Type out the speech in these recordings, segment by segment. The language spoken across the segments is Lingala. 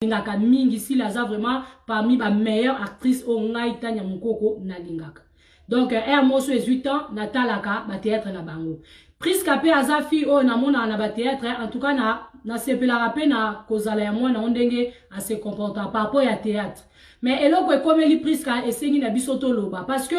lingaka mingi si laza vraiment parmi ba meilleure actrice au ngai Tanya Mukoko na lingaka. Donc er moso 18 ans natalaka ba théâtre na bango. Priska pe aza fi o na mona na ba théâtre en tout cas na sepela pe na kozala ya mwana ondenge a se comporta par rapport ya théâtre. Mais eloko ekomeli Priska esengi na biso to loba parce que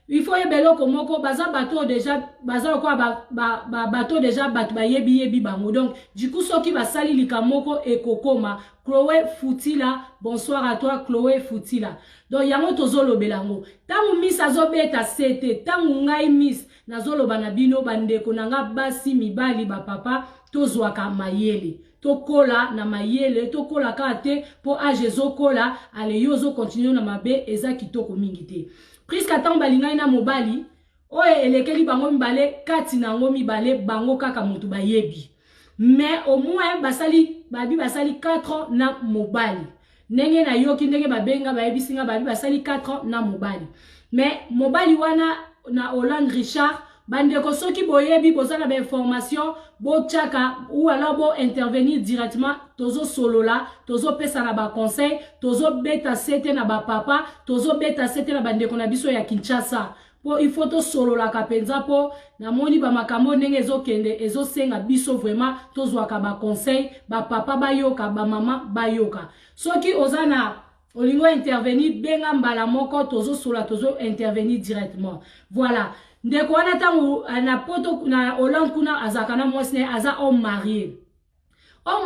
il faut yebelo komoko baza bateau déjà baza quoi bateau déjà bat ba yebi bango. Donc du coup soki basali likamoko ekokoma Chloé Foutila, bonsoir à toi Chloé Foutila. Donc yango tozolo belango. Tangu miss azobeta sete, tangu ngai miss nazolo banabino bandeko nanga basi mibali ba papa tozwaka mayele. Tokola na mayele, tokola kate po ajezo kola ale yozo continue na mabe eza kitoko mingi te. Priska tangu balingai na mobali, oye elekeli bango mibale kati nango mibale bango kaka mutu bayebi. Mais au moins basali 4 ans na mobali. Nenge na yoki ndenge babenga bayebisinga babi basali 4 ans na mobali. Mais mobali wana na Hollande Richard bandeko soki boyebi bozana ba information bo tchaka ou alors bo intervenir directement tozo solola tozo pesa na ba conseil tozo beta sete na ba papa tozo beta sete na bandeko na biso ya Kinshasa. Po il faut to solo la kapenza po na moni ba makambo ndenge ezokende ezosenga biso vraiment tozwaka ba conseil ba papa bayoka ba mama bayoka soki ozana olingo intervenir benga mbala moko tozo sola tozo intervenir directement voilà ndeko wana tangu na poto na Hollande kuna azakana mwasne aza homme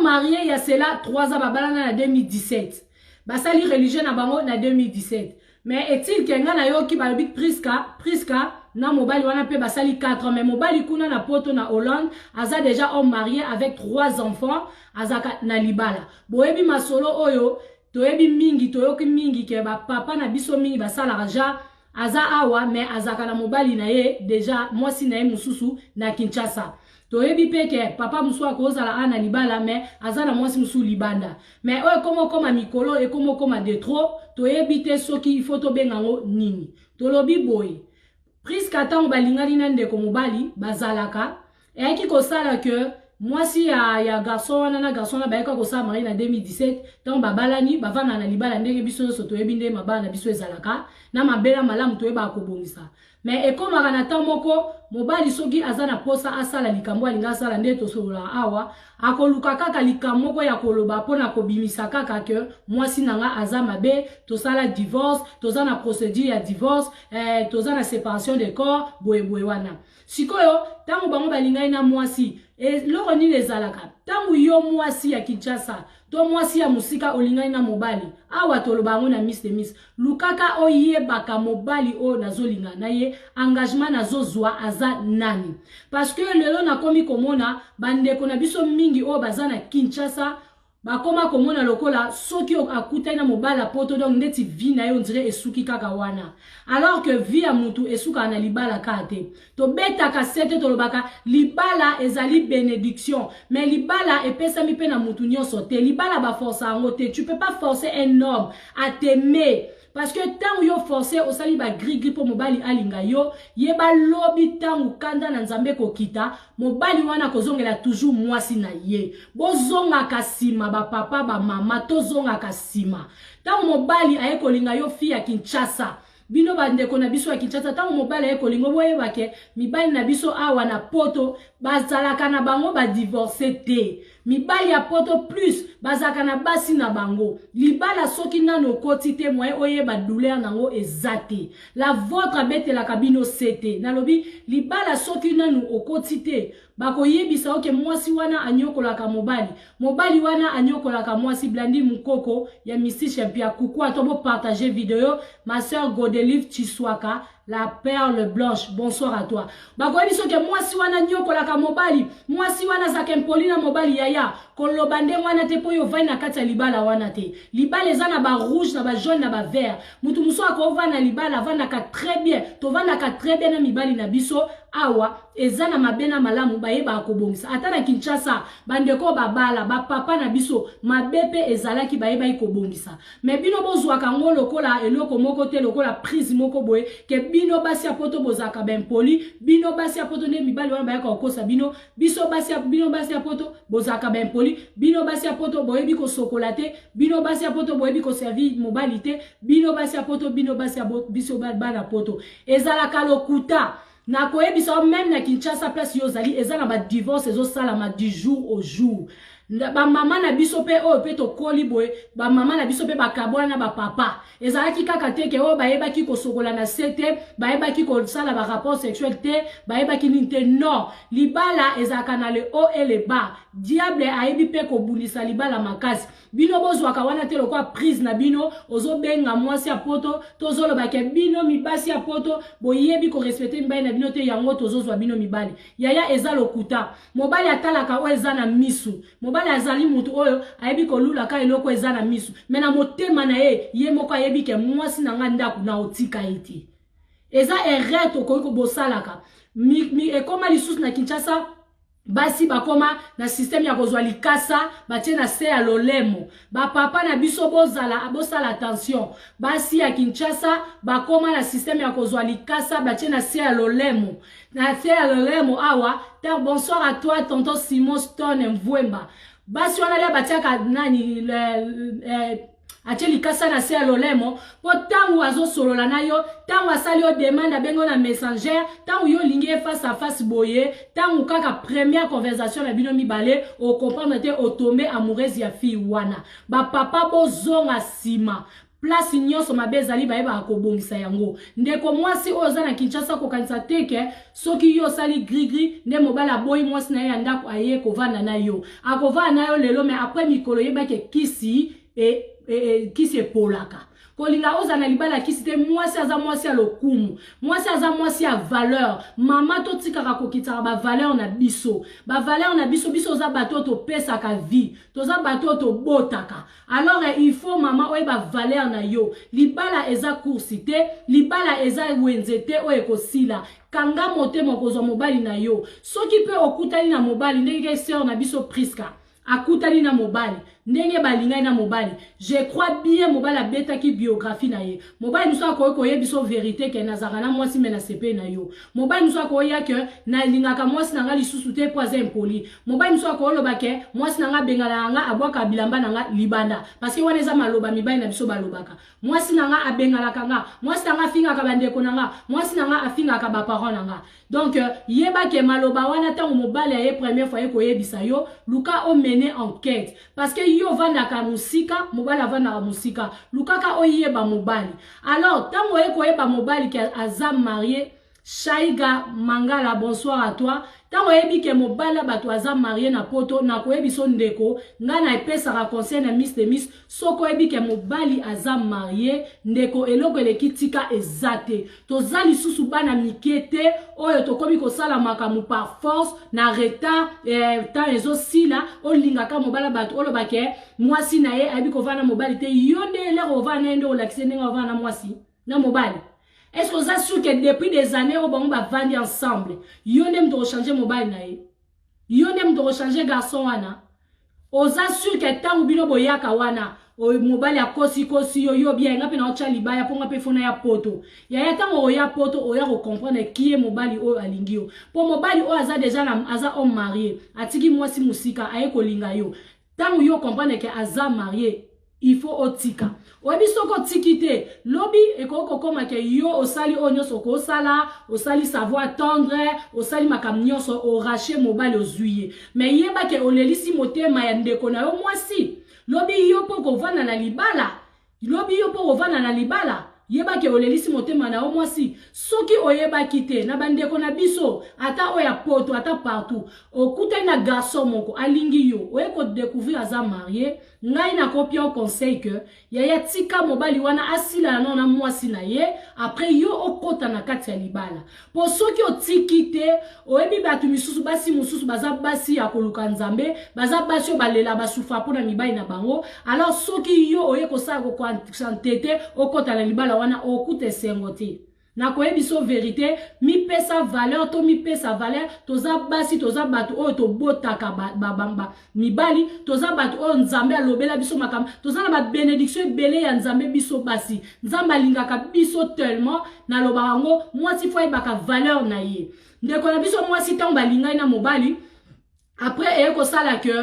marié ya cela 3 ans babalana na 2017 basali religieux na bango na 2017. Mais est-il que nga na yoki balobi Priska na mobali wana pe basali 4 ans mais mobali kuna na poto na Hollande aza déjà homme marié avec 3 enfants azaka na libala. Boyebi masolo oyo toyebi mingi toyoki mingi ke ba papa na biso mingi basala raja aza awa mais azaka na mobali na ye déjà mwasi na ye mususu na Kinshasa. Toyebi peke papa muswa kozala ana libala mais azana mwasi musu libanda. Mais oyo koma mikolo e koma de trop toyebi te soki il faut to bengango nini. Tolobi boy. Priska tango balingani na ndeko mobali bazalaka e ko sala que mwasi ya garçon wana na garçon na bayeka ko sala mari na 2017 tango babalani bavana na libala ndenge biso so toyebi nde mabala na biso ezalaka na mabela malamu toyeba kobongisa. Mais ekomaka na temps moko mobali soki azana posa asala likambo alinga asala nde tosolola awa akoluka kaka likambo moko ya koloba pona kobimisa kaka ke mwasi nanga aza mabe tosala divorce tozana procédure ya divorce tozana séparation de corps boye wana sikoyo tango bango balingai na mwasi loko ni lezalaka tango yo mwasi ya Kinshasa to mwasi ya musika olingai na mobali awa tolobango na Miss de Miss lukaka oyebaka mobali o nazolinga na ye engagement nazozwa aza nani parce que lelo nakomi komona bandeko na biso mingi o bazana Kinshasa bakoma komona lokola soki akuta na mobala poto donc ndeti vi na yo ndire esuki kaka wana alors que vi ya mutu esuka na libala kate to beta kasete to lobaka libala ezali bénédiction mais libala epesami pe na mutu nyonso te libala ba force ango te tu peux pas forcer un homme à t'aimer. Parce que tant yo forcé au sali ba gris pour mobali alinga yo yeba lobi tangu kanda na nzambe kokita mobali wana kozongela toujours mwasi na ye bozonga kasima ba papa ba mama tozonga kasima tangu mobali ayeko linga yo fi ya Kinshasa bino bandeko na biso ya Kinshasa tangu mobali ayeko lingo boyeba ke mibali na biso awa na poto bazalaka na bango ba divorcer te mibali ya poto plus bazaka na basi na bango libala soki nano koti te moye oyeba douleur nango ezate la votre bête la cabine sete nalobi libala soki nano okoti te bako yebisa oke mwasi wana anyokolaka mobali wana anyokolaka mwasi Blandi Mukoko ya Missy Champia kuku atobo partager vidéo ma sœur Godelive Chiswaka la perle blanche bonsoir à toi bako yebisa oke mwasi wana nyokolaka mwasi wana zakempolina mobali yaya kolobande wana te po yo vai na kati ya libala wana te libala ezana ba rouge na ba jaune na ba vert mutu muso akova na libala vana ka très bien to vana ka très bien na mibali na biso awa ezana mabena malamu bayeba kobongisa ata na Kinshasa bandeko babala ba papa na biso mabepe ezalaki bayeba kobongisa mais bino bozwa kango lokola eloko moko te lokola prise moko boye ke bino basi apoto bozaka ben poli bino basi apoto ne mibali wana bayaka kokosa bino biso basi apoto bozaka ben poli bino basi apoto boyebi ko sokolate bino basi apoto boyebi ko servir mobilité bino basi apoto biso bana poto ezalaka lokuta na koyebisa même na Kinshasa place yozali ezala ba divorce ezosalama du jour au jour ba mama na biso pe o pe to koli boy ba mama na biso pe bakabwana na ba papa ezalaki kaka te ke o bayeba ki kosokola na sete bayeba ki ko sala ba rapport sexuel te bayeba ki ninte non libala ezaka na le haut et le bas diable ayebi pe ko bulisa libala makasi bino bozwaka wana te lokwa prise na bino ozobenga mwasi ya poto tozoloba ke bino mibasi ya poto boyebi ko respecter mibali na bino te yango tozozwa bino mibali yaya eza lokuta mobali atalaka o eza na misu mobali azali mutu oyo ayebi ko lula ka eloko eza na misu mena motema na ye moko ayebi ke mwasi na nga ndaku na otika iti eza erreur ko bosalaka mi ekoma lisusu na Kinshasa basi bakoma na système ya kozwa likasa batie na se ya lolemo ba papa na biso bosala attention basi ya Kinshasa bakoma na système ya kozwa likasa batie na se ya lolemo awa ta bonsoir à toi tonton Simon Stone Mvwemba basi wana lia batiaka nani atie likasa na se ya lolemo po tangu azosolola na yo tangu asali yo demande bengo na messenger tangu yo lingi face à face boye tangu kaka première conversation na bino mibale o comprendre te o tomber amoureuse ya fille wana ba papa bozonga sima place nyonso mabe ezali bayeba akobongisa yango ndeko mwasi oyo za na Kinshasa kokanisa teke soki yo sali grigri nde mobala boy mwasi na ye ndako aye kovanda na yo akovanda na yo lelo mais après mikolo yebake kisi kisi polaka kolinga oza na libala kisi te mwasi aza mwasi ya lokumu mwasi aza mwasi ya valeur mama to tikaka kokitaka ba valeur na biso biso oza bato to pesaka vie toza bato to botaka alors il faut mama oye ba valeur na yo libala eza course te libala eza wenze te oye kosila kanga motema kozwa mobali na yo soki pe okutani na mobali ndenge sœur na biso Priska akutani na mobali ndenge balingai na mobali je crois bien mobali abeta ki biographie na ye mobali muso akoyo yebiso vérité ke nazaka na mwasi mena sepe na yo mobali muso akoya ke na lingaka mwasi nanga lisusu te poisin impoli mobali muso akoyo loba ke mwasi nanga bengala nanga abwaka bilamba nanga libanda parce que wana eza maloba mibali na biso balobaka mwasi nanga abengala kanga mwasi nanga afingaka bandeko nanga mwasi nanga afingaka ba parents nanga donc yeba ke maloba wana tango mobali aye première fois koyebisa yo luka o mener enquête parce que yo vandaka musika mobali avandaka musika lukaka oyeba mobali alors tango ekoyeba mobali ke aza marié Shaiga Mangala bonsoir à toi tango yebi ke mobali bato aza marié na poto na koyebiso ndeko nga na epesaka conseil na Miss de Miss soko yebi ke mobali aza marié ndeko eloko elekitika ezate toza lisusu bana mikete oyo tokomi kosala makamu par force na retard temps ezosila olingaka mobali bato oloba ke mwasi na ye ayebi kovana mobali te yonde elero ovana ende olakise ndenge ovana mwasi na mobali. Est-ce que vous êtes sûr que depuis des années, on va vendre ensemble? Vous avez changer mobile nae. Vous avez changer garçon wana. Vous êtes sûr que tant que vous boyaka wana, o mobile ya kosi yo bien ngapi na ocha libaya ponga pe fona ya poto. Ya tango ya poto oya ko comprendre qui est mobile o alingio. Po mobile o aza déjà na aza homme marié. Atiki mwasi musika aye ko linga yo. Tango yo comprendre que aza marié. Il faut otika. Oyebi soko tikite. Lobi ekoko koma ke yo osali onyoso ko osala, osali savoir tendre, osali makamnyoso o rache mobile ozuye. Mais yeba ke olelisi motema ya ndeko na yo mwasi. Lobi yo po kovana na libala. Lobi yo po kovana na libala. Yeba ke olelisi motema na yo mwasi. Soki oyeba kite na bandeko na biso ata oya poto ata partout. Okuta na garçon moko alingi yo. Oye ko découvrir aza marié. Ngai na kopia au conseil que ya tika mobali wana asila na na mwasi na ye après yo okota na kati ya libala. Po soki otikite oyebi batu misusu basi mususu baza basi ya koluka nzambe baza basi yo balela basufa pona mibali na bango alors soki yo oye ko sa ko kwantete okota na libala wana okute sengote. na koye biso vérité mi pesa valeur to mi pesa valeur toza basi toza bato o to botaka bamba mibali toza bato o nzambe alobela biso makambo toza na ba bénédiction ebele ya nzambe biso basi nzambe alingaka biso tellement na lobaka ngo mwasi fo yebaka valeur na ye ndeko na biso mwasi ntango balingai na mobali après eye kosala ke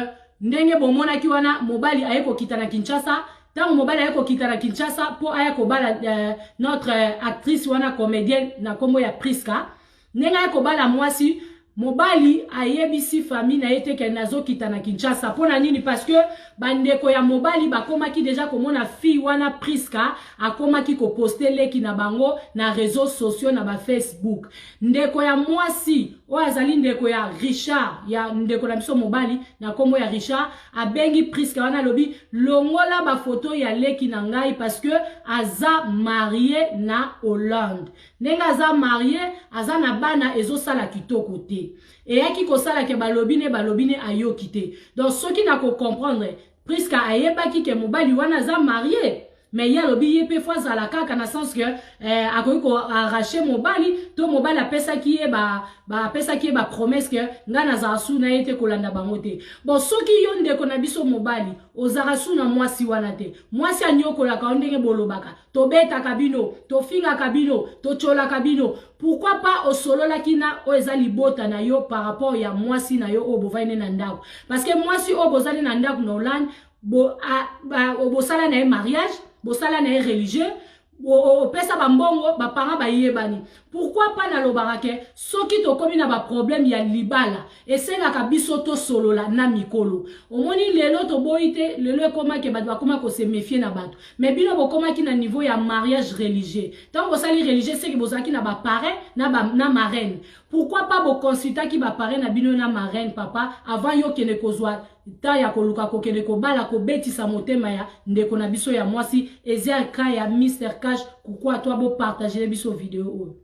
ndenge bomonaki wana mobali aye kokita na Kinshasa tango mobali aye kokita na Kinshasa po aye kobala notre actrice wana comédienne na kombo ya Priska ndenge aye kobala mwasi mobali ayebisi famille na yete ke nazo kita na Kinshasa pona nini parce que bandeko ya mobali bakomaki déjà komona fille wana Priska akomaki ko poster leki na bango na réseaux sociaux na ba Facebook ndeko ya mwasi o azali ndeko ya Richard ya ndeko na biso mobali na kombo ya Richard abengi Priska wana lobi longola ba photo ya leki na ngai parce que aza marié na Hollande nenga aza marié aza na bana ezosala kitoko te et yaki kosala ke balobine ayoki te donc soki na ko comprendre Priska ayebaki ke mobali wana aza marié mais ya lobi yepe fois à la kaka na sens que akoki ko arracher mobali to mobali apesa ki e ba promesse que ngana za suna yete kolanda bango te bon soki yo ndeko na biso mobali ozara suna mwasi wana te mwasi anyokola ka ndenge bolobaka to beta kabino to finga kabino to chola kabino pourquoi pas osolola kina o ezali bota na yo par rapport ya mwasi na yo o bovaine na ndako parce que mwasi o bozali na ndako na Hollande bo sala na mariage bosala na religieux pesa bambongo bapanga bayebani pourquoi pas na lobarake soki tokomi na ba problème ya libala esenga biso to solola na mikolo omoni lelo to boite lelo ekoma ke bato bakoma ko se méfier na bato mais bino bokoma ki na niveau ya mariage religieux tant bosali religieux c'est que bozaki na ba parrain na marraine pourquoi pas bo consulter ki ba parrain na bino na marraine papa avant yo kene kozwa ta ya koluka kokene kobala kobetisa motema ya ndeko na biso ya mwasi ezia ka ya Mr Cash kukwa toi bo partager biso vidéo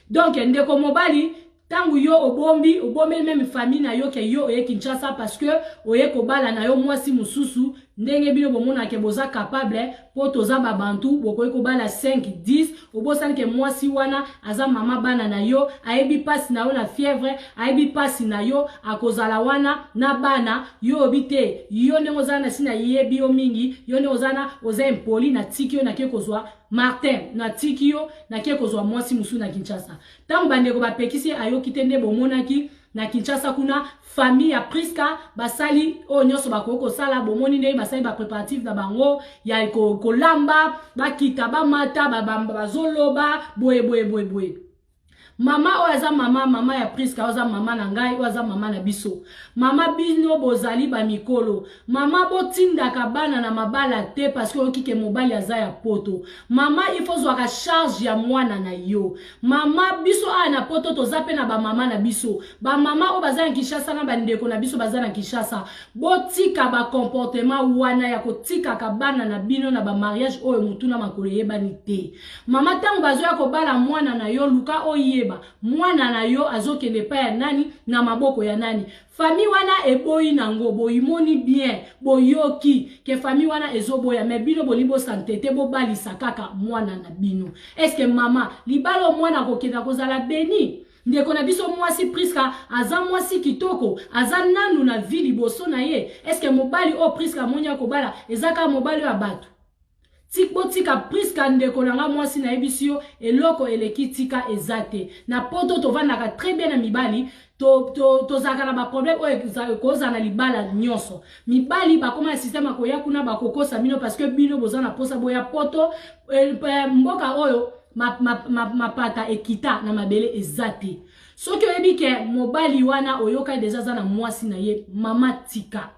donc ndeko mobali tangu yo obombi même famille na yo ke yo oye Kinshasa parce que oye kobala na yo mwasi mususu ndenge bino bomona ke boza capable po toza babantu bokoye kobala 5 10 obosani ke mwasi wana aza mama bana na yo ayebi pasi na yo na fièvre ayebi pasi na yo akozala wana na bana yo obite yo ndenge ozana sina yebi yo mingi yo ndenge ozana oza impoli na tiki yo na ke kozwa Martin na tiki yo na ke kozwa mwasi musu na Kinshasa tango bandeko bapekisi ayo kitende bomonaki na Kinshasa kuna famille ya Priska basali o nyoso bakoko sala bomoni ndenge basali ba préparatif na bango ya kolamba bakita ba mata babamba bazoloba boye mama oza mama ya Priska oza mama na ngai oza mama na biso mama bino bozali ba mikolo mama botindaka bana na mabala te parce que okike mobali aza ya poto mama il faut zwa ka charge ya mwana na yo mama biso ana poto tozape na ba mama na biso ba mama o baza na Kinshasa na bandeko na biso baza na Kinshasa botika ba comportement wana ya kotika ka bana na bino na ba mariage oyo mutuna makolo yebani te mama tango bazo ya kobala mwana na yo luka oyeba mwana na yo azokende pa ya nani na maboko ya nani famille wana eboyi nango boyimoni bien boyoki ke famille wana ezoboya mais bino bolibo santete bo balisa kaka mwana na bino est-ce que mama libalo mwana kokenda kozala beni ndeko na biso mwasi Priska aza mwasi kitoko aza nanu na vili boso na ye est-ce que mobali o Priska monya kobala ezaka mobali ya bato tika Priska ndeko nanga mwasi na ebisio eloko eleki tika ezate na poto tovandaka très bien na mibali to zaka na ba problème o koza na libala nyonso mibali bakoma système ko yakuna bakokosa bino parce que bino bozana posa boya poto mboka oyo mapata ekita na mabele ezate soki oyebi ke mobali wana oyoka deja za na mwasi na ye mama tika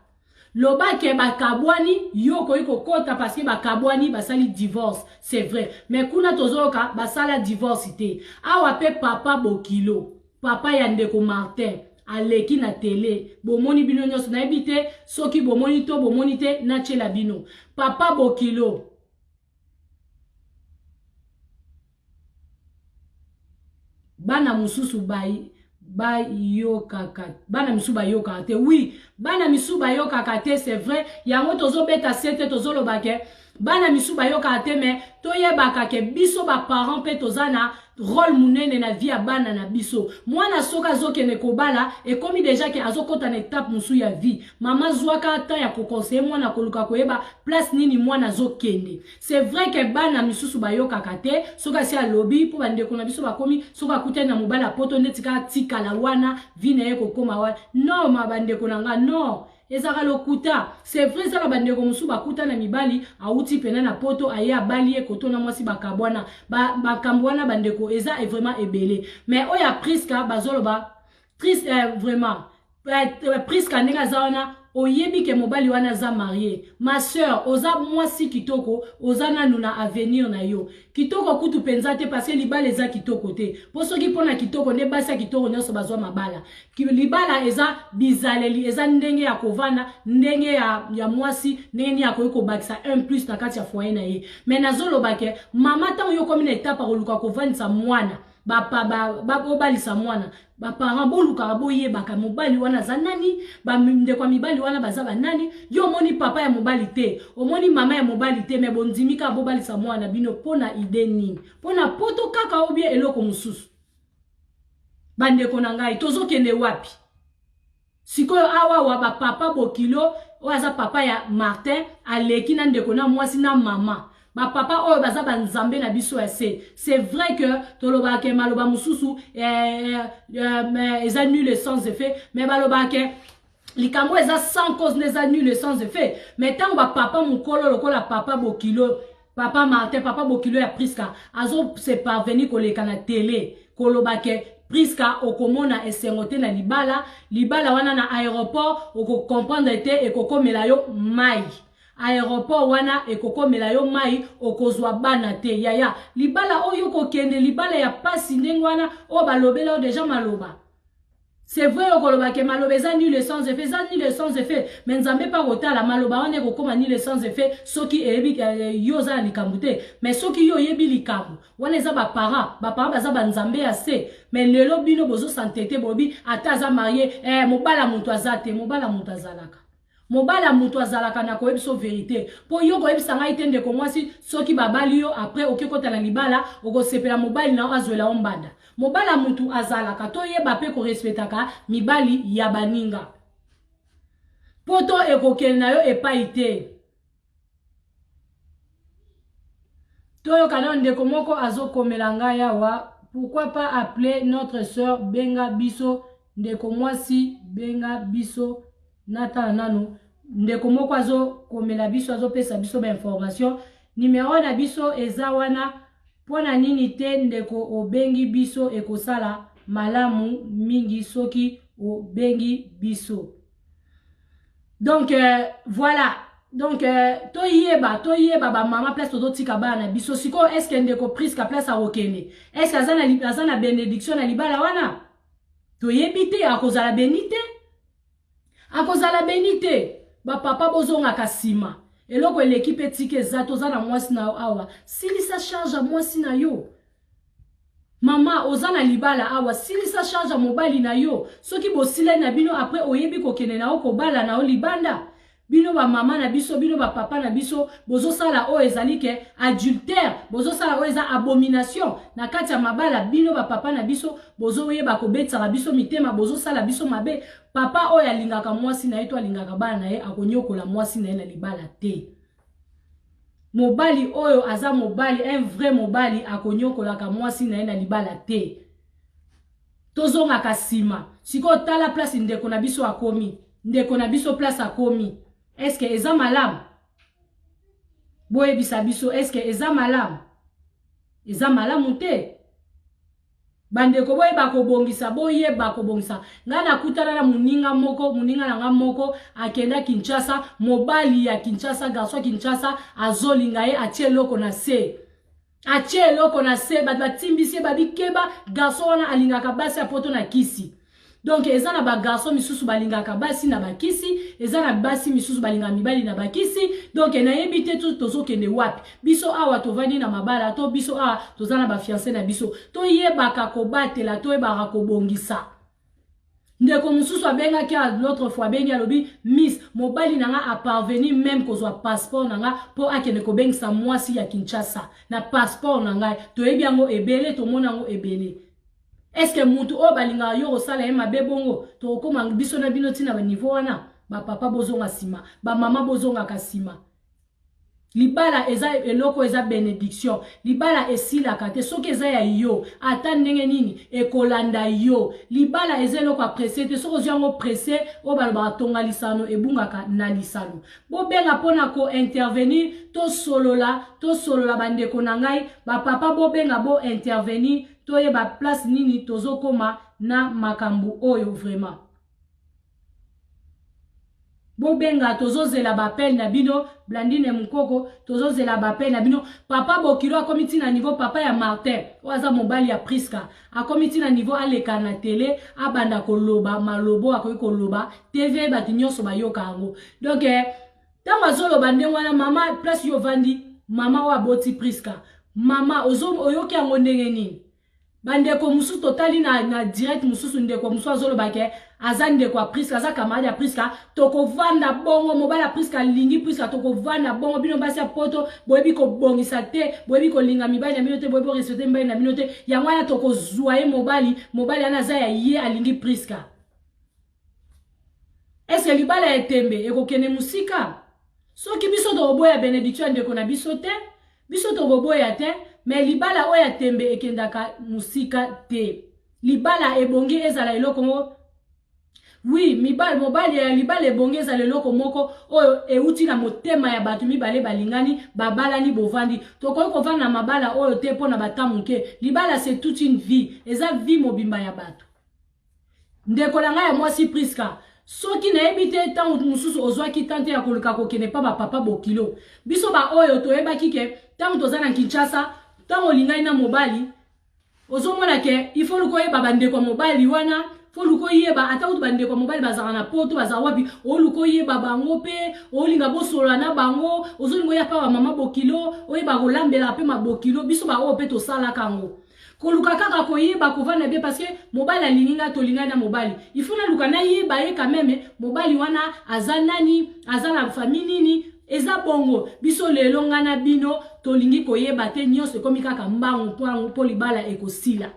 loba ke bakabwani yoko iko kota parce que bakabwani basali divorce c'est vrai mais kuna tozoka basala divorce te awa pe papa bokilo papa ya ndeko Martin aleki na télé bomoni bino nyonso na ebite soki bomoni to bomoni te na chela bino papa bokilo bana mususu bana misuba yoka te oui bana misuba yoka te c'est vrai yango tozo beta sete tozo lobake bana misu bayoka te me toyebaka ke biso ba parents pe tozana rôle munene na vie ya bana na biso. Mwana soka zokene kobala et komi déjà ke azokota na étape musu ya vie. Mama zwaka ta ya kokonseye mwana koluka koyeba place nini mwana zokende. C'est vrai que bana misusu bayoka kate soka si alobi po bande kona biso bakomi soka kute na mobala poto netika tika la wana vie na ye kokoma wana. Non ma bande konanga non. Ezaka lokuta. C'est vrai ça la bande ko musu bakuta na mibali auti pena na poto aya bali e kotona mwasi bakabwana bakambwana bande ko eza est vraiment ebelé. Mais oya Priska bazoloba triste vraiment Priska nenga zaona oyebi ke mobali wana za marié. Ma sœur oza mwasi kitoko oza nanu na avenir na yo. Kitoko kutu penza te parce que libala eza kitoko te. Poso ki pona kitoko ne basa kitoko nyonso bazwa mabala. Libala eza bizaleli eza ndenge ya kovana ndenge ya mwasi ndenge ya koyiko bakisa 1+ na kati ya foyer na ye. Mais nazoloba ke mama ta yo komi na étape koluka kovanisa mwana. Obalisa mwana parents boluka boyebaka mobali wana za nani baminde kwa mibali wana bazaba nani yo moni papa ya mobali te omoni mama ya mobali te me bondimika bobalisa mwana bino pona ide nini pona poto kaka obie eloko mususu bande kona ngai tozokende wapi sikoyo awa wa ba papa bokilo oaza papa ya Martin aleki na ndeko na mwasi na mama ba papa oyo baza banzambe na biso ese. C'est vrai que toloba ke maloba mususu eza nul sans effet mais baloba ke likambo eza sans cause neza nul sans effet mais tant ba papa mukolo lokola papa bokilo papa Martin papa bokilo ya Priska azo se parvenir koleka na télé koloba ke Priska okomona esengote na libala wana na aéroport oko comprendre te ekokomela yo mai aéroport wana ekokomela yo mai okozwa bana te yaya libala oyo kokende libala ya pasi ndenge wana o balobela o déjà maloba. C'est vrai okoloba ke maloba eza nul sans effet za nul sans effet mais nzambe pa kotala maloba wana ekokoma nul sans effet soki eyebi yo za likambo te mais soki yo yebi likambo wana eza ba parents baza banzambe ase mais lelo bino bozo santete bobi ata za marié mobala mutu azate mobala mutu azalaka mobala mutu azalaka na koyebiso vérité po yo koyebisa ngai te ndeko mwasi soki babali yo après okekota na libala okosepela mobali na azwela ombanda mobala mutu azalaka to yeba pe ko respectaka mibali ya baninga poto ekokende na yo epai te toyo kana ndeko moko azokomela ngai awa pourquoi pas appeler notre sœur benga biso ndeko mwasi benga biso nata nano ndeko moko azo komela biso azo pesa biso ba information numéro na biso eza wana pona nini te ndeko obengi biso ekosala malamu mingi soki obengi biso. Donc voilà donc toyeba ba mama place tozotika bana biso siko est-ce que ndeko Priska place a okende est-ce que azana bénédiction na libala wana toyebite akozala bénité akozala bénité ba papa bozonga kasima eloko l'équipe etike zato za na mwasi na awa silisa charge mwasi na yo mama ozana libala awa silisa charge mobali na yo soki bosile na bino après oyebi kokene na okobala na o libanda bino ba mama na biso bino ba papa na biso bozo sala o ezali ke adultère bozo sala o eza abomination na kati ya mabala bino ba papa na biso bozo yeba ko betsa biso mitema bozo sala biso mabe papa o ya lingaka mwasi na ye to alingaka bana na ye akonyokola mwasi na ye na libala te mobali oyo aza mobali un vrai mobali akonyokola ka mwasi na ye na libala te tozonga kasima siko tala place ndeko na biso akomi ndeko na biso place akomi. Est-ce que eza malamu boye bisa biso est-ce que eza malamu te bandeko boye bakobongisa boye bakobongisa ngana kutana na muninga na nga moko akenda Kinshasa mobali ya Kinshasa garçon Kinshasa azolinga ye atie loko na se batimbisi babikeba garçon wana alingaka basi apoto na kisi. Donc ezana ba garçon misusu balingaka basi na bakisi ezana basi misusu balinga mibali na bakisi donc na yebite tout tozokende wapi biso awa tovandi na mabala to biso awa tozana ba fiancé na biso to yebaka kobatela to yebaka kobongisa Ndeko mususu abenga ki l'autre fois benga lobi Miss mobali nanga a parvenir même kozwa passeport nanga po akene ko bengisa mwasi ya Kinshasa na passeport nanga to ebiango ebele to monango ebele. Est-ce que mutu o balinga yo osala ema bebongo to koma biso na bino tina ba niveau wana ba papa bozonga sima ba mama bozonga kasima. Libala eza eloko eza bénédiction. Libala esila kate soki eza ya yo ata ndenge nini ekolanda yo. Libala eza eloko apressé te soki yango pressé o baloba tonga lisano ebungaka na lisano. Bo benga pona ko intervenir to solola bandeko na ngai ba papa bo benga bo intervenir to ye ba place nini tozokoma na makambu oyo vraiment. Bobenga tozozela bapel na bino Blandine Mukoko tozozela bapel na bino papa Bokilo akomiti na niveau papa ya Martin oaza mobali ya Priska akomiti na niveau aleka na télé abanda koloba malobo akoki koloba TV bati nyonso bayoka yango donc tango azoloba ndenge wana mama place yo vandi mama wa boti Priska mama oyoki yango ndenge nini bandeko mususu totali na direct mususu ndeko mususu azoloba ke azande kwa Priska za camarade ya Priska toko vanda bongo mobala Priska lingi Priska toko vanda bongo bino basi ya poto boyebi ko bongisa te boyebi ko linga mibali na bino te boyebi ko respecter mibali na bino te yango ya toko zuaye mobali anaza ya ye alingi Priska. Est-ce que libala etembe ekokene musika soki biso to boya bénédiction ndeko na biso te biso to boya te mais libala oya tembe ekendaka musika te libala ebongi ezala eloko mo oui mobali ya libala ebongi ezala eloko moko oyo euti na motema ya bato mibale balingani babalani bovandi tokoki kovanda na mabala oyo te pona batamuke libala c'est toute une vie eza vie mobimba ya bato ndeko na ngai ya mwasi Priska soki na ebite tango mususu ozwaki tante ya koluka kokene pa ba papa Bokilo biso ba oyo toyebaki ke tango tozana na Kinshasa tango lingai na mobali ozomona ke il faut luko yeba bandeko mobali wana faut luko yeba ata utu bandeko mobali bazaka na poto bazaka wapi o luko yeba bango pe o linga bosola na bango ozolingo ya pa ba mama Bokilo oyeba kolambela pe ma Bokilo biso ba o pe to sala kango koluka kaka koyeba kovana bien parce que mobali alinga to linga na mobali il faut na luka na yeba ye quand même mobali wana azanani azana famille nini eza bongo biso lelo ngana bino tolingi koyeba te nyonso komi kaka mbango po libala ekosila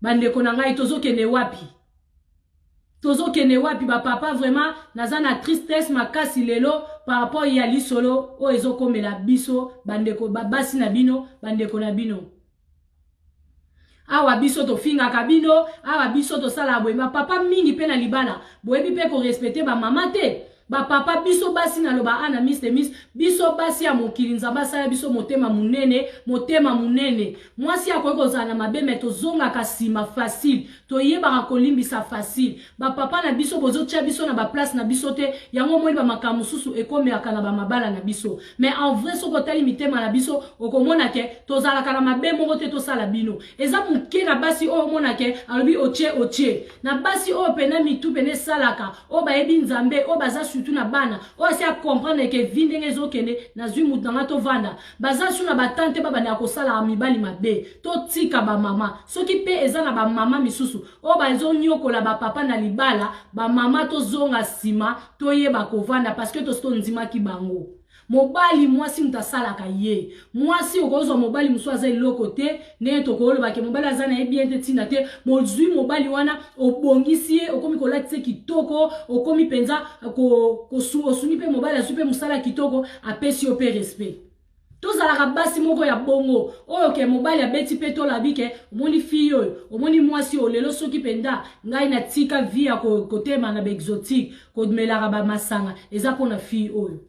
bandeko na ngai tozokene wapi ba papa vraiment nazana tristesse makasi lelo par rapport ya lisolo o ezokomela biso bandeko basi na bino bandeko na bino awa biso to finga kabino awa biso to sala boyeba papa mingi pe na libala boyebi pe ko respecter ba mama te ba papa biso basi na loba ana miss biso basi ya mokili nzamba sala biso motema munene mwasi akoki kozala mabe me tozonga kasima facile toyebaka kolimbisa facile ba papa na biso bozotia biso na ba place na biso te yango moi ba makambo susu ekomelaka na ba mabala na biso mais en vrai soko tali mitema na biso okomona ke tozalaka na mabe moko te tosala bino eza muke na basi o mona ke alobi otie na basi o pena mitu pene salaka o bayebi nzambe o baza surtout na bana o esi a comprendre ke vindenge zokende na zwi mutanga to vanda baza su na batante babanda kosala mibali mabe to tika ba mama soki pe eza na ba mama misusu o bazo nyokola ba papa na libala ba mama to zonga sima to yeba kovanda parce que to sto nzima ki bango mobali mwasi mutasalaka ye mwasi okozwa mobali musu aza eloko te ne tokoloba ke mobali aza na bien te tina te mozwi mobali wana obongisi ye okomi kolatise kitoko okomi penza osuni pe mobali asupe musala kitoko apesi yo pe respect tozalaka basi moko ya bongo oyo ke mobali abeti pe tolabi ke omoni fille oyo omoni mwasi oyo lelo soki penda ngai na tika vie ya kotema na ba exotique komelaka ba masanga eza pona fille oyo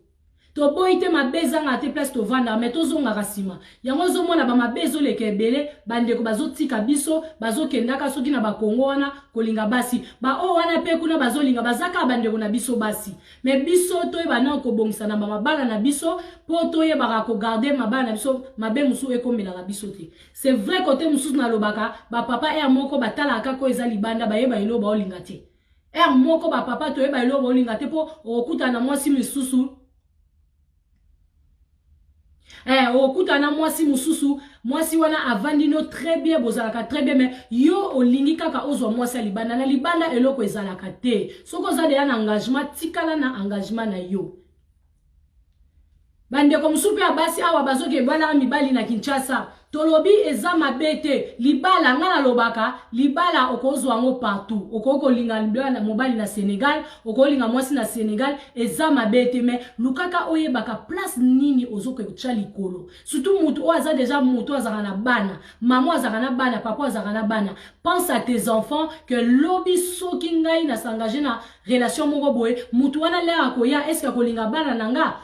to boite mabezanga te place to vanda mais to zonga kasima yango zo mona ba mabezo leke ebele bandeko bazotika biso bazokendaka soki na ba Kongo wana kolinga basi ba o wana pe kuna bazolinga bazaka bandeko na biso basi mais biso to ebana ko bongisa na mabala na biso po to yeba ko garder mabala na biso mabe musu ekomela na biso te c'est vrai côté musu na lobaka ba papa e moko batala kako ezali banda ba yeba ilo ba olinga te e moko ba papa to yeba ilo ba olinga te po okuta na mwasi misusu okutana mwasi mususu mwasi wana avandino très bien bozalaka très bien mais yo olingi kaka ozwa mwasi ya libanda na libanda eloko ezalaka te soko oza deya na engagement tikala na engagement na yo bandeko mosusu mpe ya basi awa bazoke balaka mibali na Kinshasa tolobi eza mabe te libala nga nalobaka libala okozwa yango partout okolinga libala mobali na Sénégal okolinga mwasi na Sénégal eza mabe te mais lukaka oyebaka place nini ozoke tcha likolo surtout mutu o aza déjà mutu azaka na bana maman azaka na bana papa azaka na bana pense à tes enfants que lobi soki ngai na s'engager na relation moko boye mutu wana le akoya est-ce que kolinga bana nanga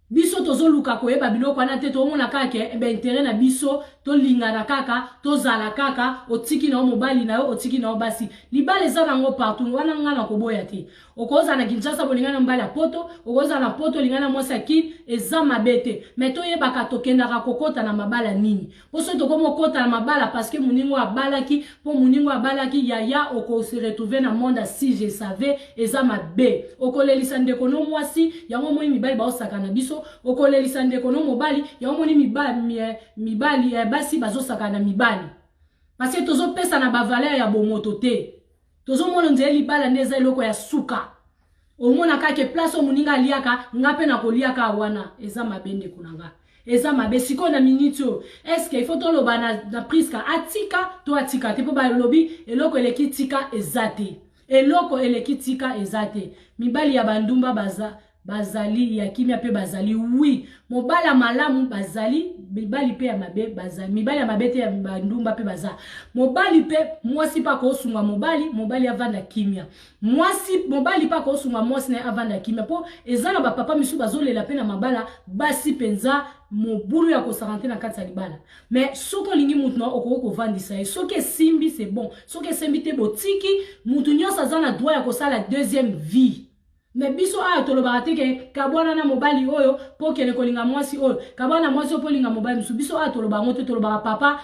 biso tozo luka koyeba biloko wana te tomona kaka intérêt na biso to lingana kaka to zala kaka otiki na mobali na yo otiki na basi libala eza nango partout wana ngana koboya te okoza na Kinshasa bolingana mbala ya poto okoza na poto lingana mwasi akini eza mabete mais to yebaka tokendaka kokota na mabala nini poso tokomo kota na mabala parce que muningo abalaki po muningo abalaki yaya oko se retrouver na monde si je savais eza mabe okolelisa ndeko no mwasi yango moi mibali ba osaka na biso okolelisa ndeko no mobali yango moni mibali basi bazosaka na mibali parce que tozo pesa na ba valeur ya bomoto te tozo mona nzeli libala ndeza eloko ya suka omona kake place omuninga aliaka ngape na koliaka wana eza mabende kunanga eza mabe siko na minutio est-ce que il faut toloba na priska atika to atika te po ba lobi eloko eleki tika ezate eloko eleki tika ezate mibali ya bandumba bazali ya kimia pe bazali oui mobala malamu bazali mibali pe ya mabe bazali mibali ya mabete ya bandumba pe baza mobali pe mwasi pa ko sunga mobali avanda kimia mwasi mobali pa ko sunga mwasi na avanda kimia po ezala ba papa misu bazolela pe na mabala basi penza mobulu ya ko sarante na kati ya libala mais soko lingi mutu na okoko vandisa soki simbi c'est bon soki simbi te botiki mutu nyonso azana droit ya ko sala deuxième vie mais biso ayo tolobaka te ke kabwana na mobali oyo po kele kolinga mwasi oyo kabwana mwasi oyo po linga mobali musu biso ayo tolobaka ngo te tolobaka papa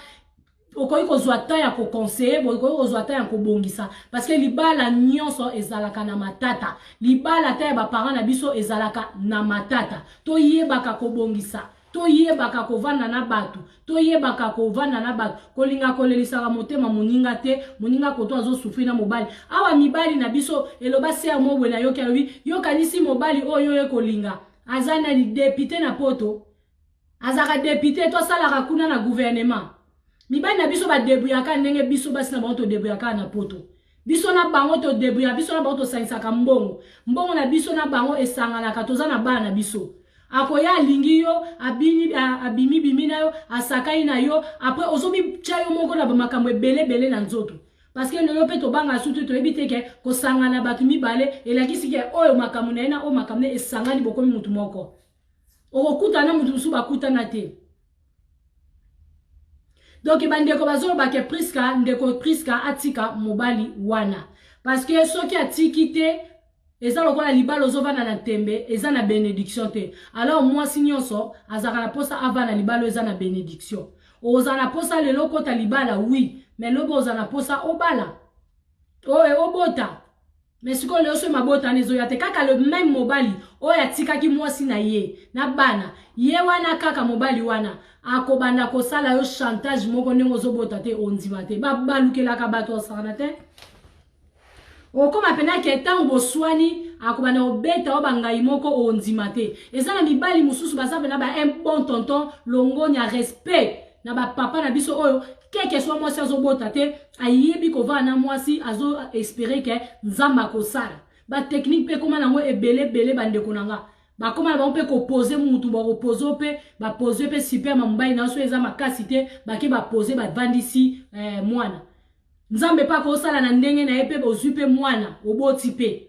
okoki kozwa ta ya koconseiller okoki kozwa ta ya kobongisa parce que libala nyonso ezalaka na matata libala ta ya baparent na biso ezalaka na matata toyebaka kobongisa toyebaka kovanda na batu toyebaka kovanda na batu kolinga kolelisaka motema moninga te moninga koto azo souffrir na mobali awa mibali na biso eloba se amobwe na yoki alobi yokanisi mobali oyo ye kolinga azana ni député na poto azaka député to salaka kuna na gouvernement mibali na biso ba debuyaka ndenge biso basi na bango to debuyaka na poto biso na bango to debuya biso na bango to saisaka mbongo na biso na bango esanganaka toza na bana na biso akoya lingi yo abimi bimi na yo asakai na yo après ozobi chayo moko na makambo ebele na nzoto parce que lelo pe to banga sutu to ebite ke ko sangana batu mibale elakisi ke oyo makambo na ena o makambo esangani bokomi mutu moko okuta na mutu musu bakutana te donc bandeko bazoloba ke ndeko Priska atika mobali wana parce que soki atiki te eza lokola libala ozovana na tembe eza na bénédiction te alors mwasi nyonso azaka na posa avana libala eza na bénédiction oza na posa lelo kota libala oui mais lobo oza na posa obala obota mais siko leo so mabota nezo ya te kaka le même mobali oyo atikaki mwasi na ye na bana ye wana kaka mobali wana akobanda kosala yo chantage moko ndenge ozobota te ondima te balukelaka bato osakana te okoma pena ke tango boswani akobana obeta obangai moko ondima te ezana mibali mususu basabe na ba un bon tonton longonya respect na ba papa na biso oyo keke soit mwasi azobota te ayebi kovana mwasi azo espérer ke nzamba kosala ba technique pe koma nango ebele bandeko nanga bakoma ba mpe ko poser mutu ba reposer pe ba poser pe super mambai na so eza makasi te baki ba poser ba vandisi mwana nzambe pa ko sala na ndenge na epe bozwi pe mwana oboti pe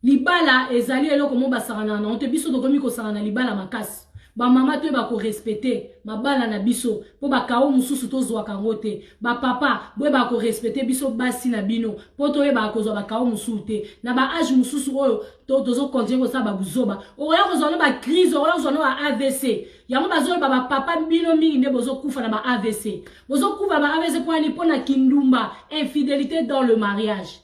libala ezali eloko mo basarana na onte biso tokomi ko sala na libala makasi ba mama to ba ko respecter mabala na biso po ba kawo mususu to zwa kango te ba papa bo ba ko respecter biso basi na bino po to ba ko zwa ba kawo mususu te na ba age mususu oyo tozo continuer ko sa ba buzoba oya ko zwa ba crise oya ko zwa ba AVC yango bazolo ba papa bino mingi nde bozo kufa na ba AVC bozo kufa ba AVC kwa ni pona kindumba infidélité dans le mariage.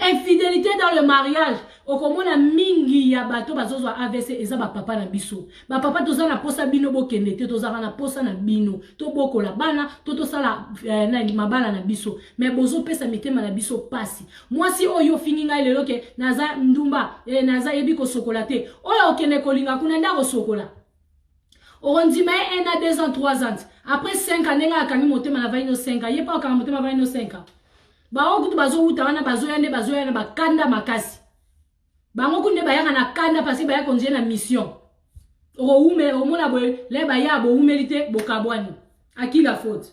Infidélité dans le mariage. okomona mingi ya bato bazozwa AVC eza ba papa na biso. Ba papa toza na posa bino bokende te, toza na posa na bino. To bokola bana, to sala na mabala na biso. Mais bozo pesa mitema na biso pasi. Mwasi oyo finginga lelo ke naza ndumba, naza yebi ko sokola te. Oyo okende kolinga kuna ndako sokola. Orondima 1 à 2 ans, 3 ans. Après 5 ans, nenga akami motema na vaino 5 ans. Yepa akami motema vaino 5 ans. Ba okutu bazo uta wana bazo yane bakanda makasi. Bango kunde bayaka na kanda parce baya konje na mission. Oro ume omona boye le baya bo umelite bokabwani. Aki la faute.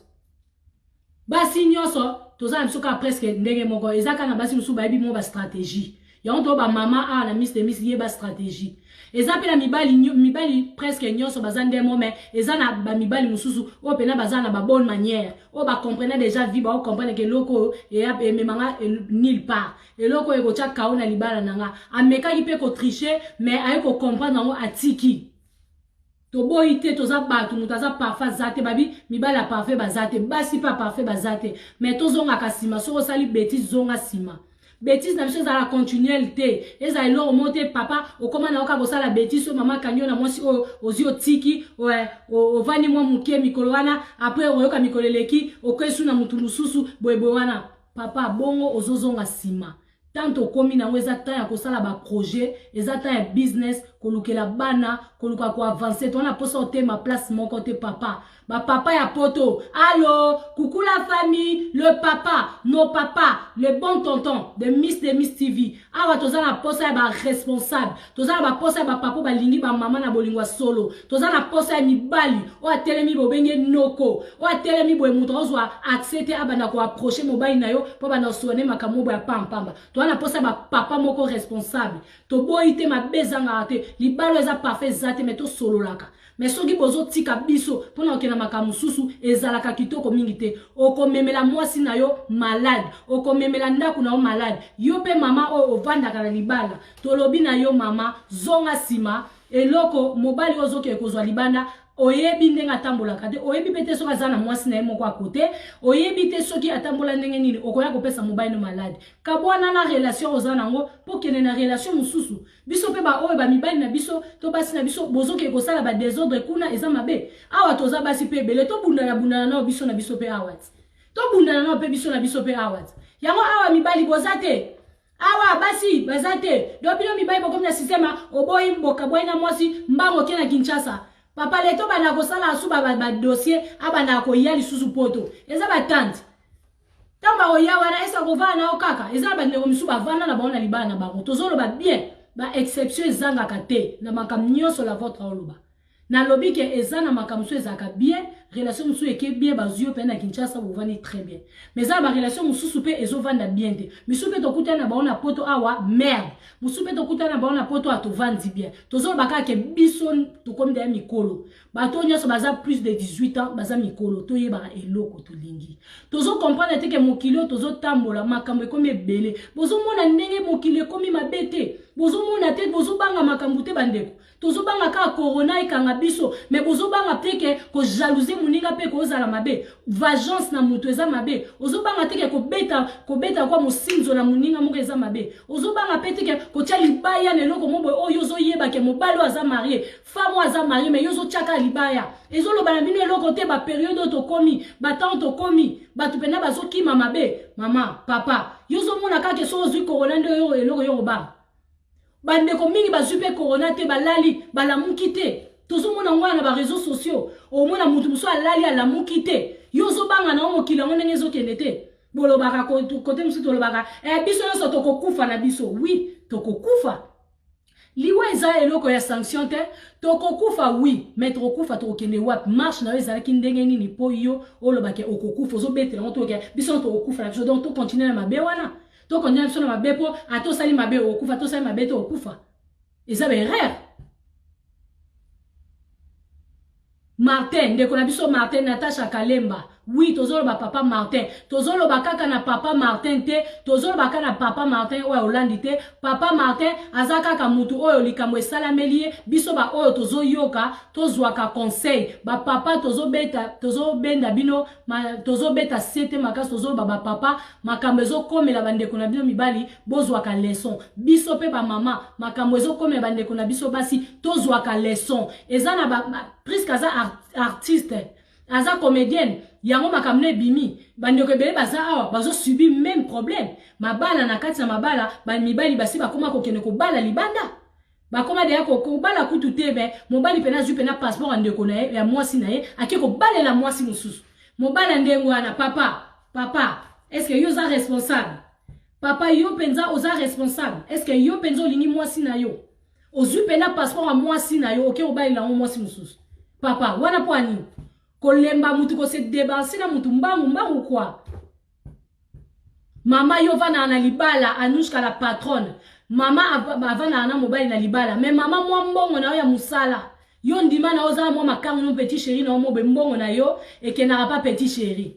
Basi nyoso toza msuka presque ndenge moko ezaka na basi musu bayebi mo ba stratégie. Yanto ba mama na miss ye ba stratégie. Eza pe na mibali presque nyoso bazande mo mais eza na ba mibali mususu o pena bazana ba bonne manière. O ba comprendre déjà vie ba o comprendre que loko e memanga nulle part. Et loko e ko tia kao na libala nanga. Ameka ki pe ko tricher mais aye ko comprendre ngo atiki. Tobo ite toza batu mutaza parfait zate babi mibala parfait bazate basi pa parfait bazate mais tozonga kasima soko sali bêtise zonga sima. Bêtise na biso za la continuité eza ilo monte papa okoma na oka bosala bêtise mama kanyo na mwasi ozio tiki o vani mwa mukie mikolo wana après oyoka mikolo leki okwesu na mutulu susu boyeboy wana papa bongo ozozonga sima tanto komi na weza ta ya kosala ba projet eza ta ya business kolukela bana koluka ko avancer tona posa ote ma place mon côté papa ba papa ya poto allo coucou la famille le papa nos papas le bon tonton de Miss TV awa toza na posa ya ba responsable toza na ba posa ya ba papa ba lingi ba mama na bolingwa solo toza na posa ya mibali o atelemi bobenge noko o atelemi boye muto ozwa accepter abana ko approcher mobile na yo po bana sone makambo ya pampamba toza na posa ya ba papa moko responsable to boite mabezanga ate libalo eza parfait zate mais to solo laka mais soki bozo tika biso pona okena makamu susu ezalaka kitoko mingi te okomemela mwasi na yo malade okomemela ndaku na yo malade yo pe mama o ovandaka na libala tolobi na yo mama zonga sima eloko mobali ozoke kozwa libanda oyebi ndenge atambolaka te oyebi pete soki aza na mwasi na ye moko akote oyebi te soki atambola ndenge nini okoya kopesa mobali no malade kabwana na relation oza nango po kende na relation mususu biso pe ba oyo ba mibali na biso to basi na biso bozoke kosala ba désordre kuna eza mabe awa toza basi pe bele to bundana na biso na biso pe awa to bundana na pe biso na biso pe awa yango awa mibali bozate awa basi bazate do bino mibali bokomi na systema oboyi mboka boyi na mwasi mbango ke na Kinshasa papa leto bana kosala asuba ba dossier abana ko yali susu poto eza ba tante tamba oya wana esa kovana na okaka eza ba ndeko misuba vana na baona libana na bango tozolo ba bien ba exception ezanga kate na makamnyoso la votre oloba na lobi ke eza na makamso ezaka bien relation musu eke bien bazio pe na Kinshasa bovani très bien mais za ba relation mususu pe ezovanda bien te misu pe tokutana na baona poto awa merde musu pe tokutana na baona poto atovandi bien tozolo bakaka ke biso tokomi da mikolo bato nyoso baza plus de 18 ans baza mikolo toyeba eloko tolingi tozo comprendre te ke mokilo tozo tambola makambo ekomi ebele bozo mona ndenge mokilo ekomi mabete bozo mona te bozo banga makambo te bandeko tozo banga ka corona ikanga biso mais bozo banga te ke ko jalousie muninga pe ko ozala mabe vengeance na mutu eza mabe ozo banga te ke ko beta kwa musinzo na muninga moko eza mabe ozo banga pe te ke ko tia libaya leloko mobo oyo zo yeba ke mobalo aza marié femme aza marié mais yozo chaka libaya ezo loba na bino eloko te ba période to komi ba temps to komi batu pena bazo kima mabe mama papa yozo mona ka ke so ozui corona ndo yo eloko yo ba bandeko mingi bazupe corona te balali balamuki te tozomona ngwana ba réseaux sociaux omona mutu muso alali alamuki te yozo banga na mokili ngo ndenge ezokende te bolobaka kote musu tolobaka biso nyonso tokokufa na biso oui tokokufa liwa eza eloko ya sanction te tokokufa oui mais tokokufa tokende wapi marche na yo ezalaki ndenge nini po yo olobake okokufa ozobetela ngo toke biso tokokufa na biso donc to continuer na mabe wana to continue biso na mabe po atosali mabe okufa atosali mabe to okufa eza berere Martin ndeko na biso Martin Natasha Kalemba oui tozoloba papa Martin tozoloba kaka na papa Martin te tozoloba kaka na papa Martin oyo Hollande te papa Martin aza kaka mutu oyo likambo esalameli ye biso ba oyo tozoyoka tozwaka conseil ba papa tozobenda bino tozobeta sete makasi tozoloba ba papa makambo ezokomela bandeko na bino mibali bozwaka leçon biso pe ba mama makambo ezokomela bandeko na biso basi tozwaka leçon eza na presque aza artiste aza comédienne yango makambo ebimi bandeko ebele baza awa bazo subir même problème mabala na kati na mabala ba mibali basi bakoma kokende kobala libanda bakoma deya kobala kutu te be mobali pena zwi pena passeport andeko na ye ya mwasi na ye ake kobalela mwasi mosusu mobala ndengo wana papa est-ce que yo za responsable papa yo penza oza responsable est-ce que yo penza olingi mwasi na yo ozwi pena passeport ya mwasi na yo oke kobalela mwasi mosusu papa wana po ani kolemba mutu kose debansi na mutu mbangu kwa mama yo vana na libala Anushka la patronne mama avana na mobile na libala mais mama mwa mbongo na yo ya musala yo ndima na oza mwa makangu no petit chéri na mo be mbongo na yo ekenaka pa petit chéri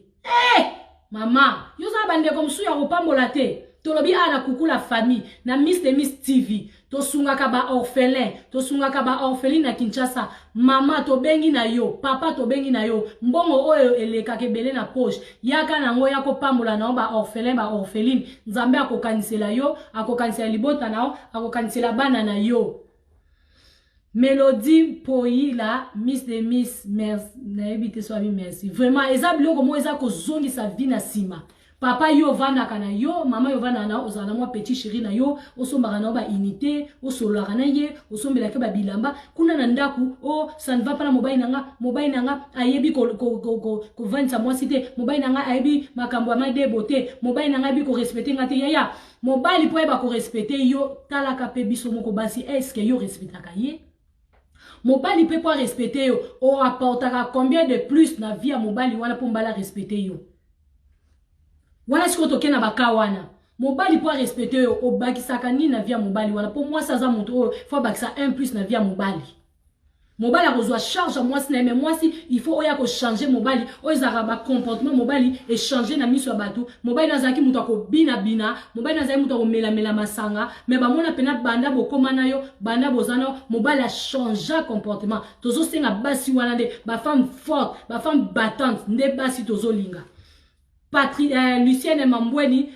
mama yo za bandeko msu ya kopambola te tolobi ana kukula famille na Miss de Miss TV tosungaka ba orphelin tosungaka ba orpheline na Kinshasa mama tobengi na yo papa tobengi na yo mbongo oyo eleka kebele na poche yaka nango ya kopambola na ba orphelin ba orpheline nzambe akokanisela yo akokanisela libota nao akokanisela bana na yo Mélodie Poyila Miss de Miss merci na ebite so abi merci vraiment eza biloko mo eza kozongisa vie na sima papa yo vanda kana yo mama yo vanda na ozala mwa petit chéri na yo osombaka na ba unité osolaka na ye osombela ke ba bilamba kuna na ndaku ça ne va pas na mobile nanga ayebi ko vendre moi cité mobile nanga ayebi makambo ma debote mobile nanga ayebi ko respecter ngate yaya mobile po eba ko respecter yo talaka pe biso moko basi est-ce que yo respectaka ye mobali peut pas respecter yo o apportera combien de plus na vie à mobali wana pour mbala respecter yo wana siko tokena baka wana mobali pour respecter yo o bakisaka ni na vie à mobali wana pour moi ça za monto o faut bakisa 1 plus na vie à mobali mobali a besoin charge moi si mais moi si il faut oya ko changer mobali o ezara ba comportement mobali et changer na miso bato mobali nazaki muto ko bina mobali nazaki muto ko mela masanga mais ba mona pena banda bokoma na yo banda bozana mobali a changer comportement tozo senga basi wana de ba femme forte ba femme battante nde basi tozo linga Lucienne Mambweni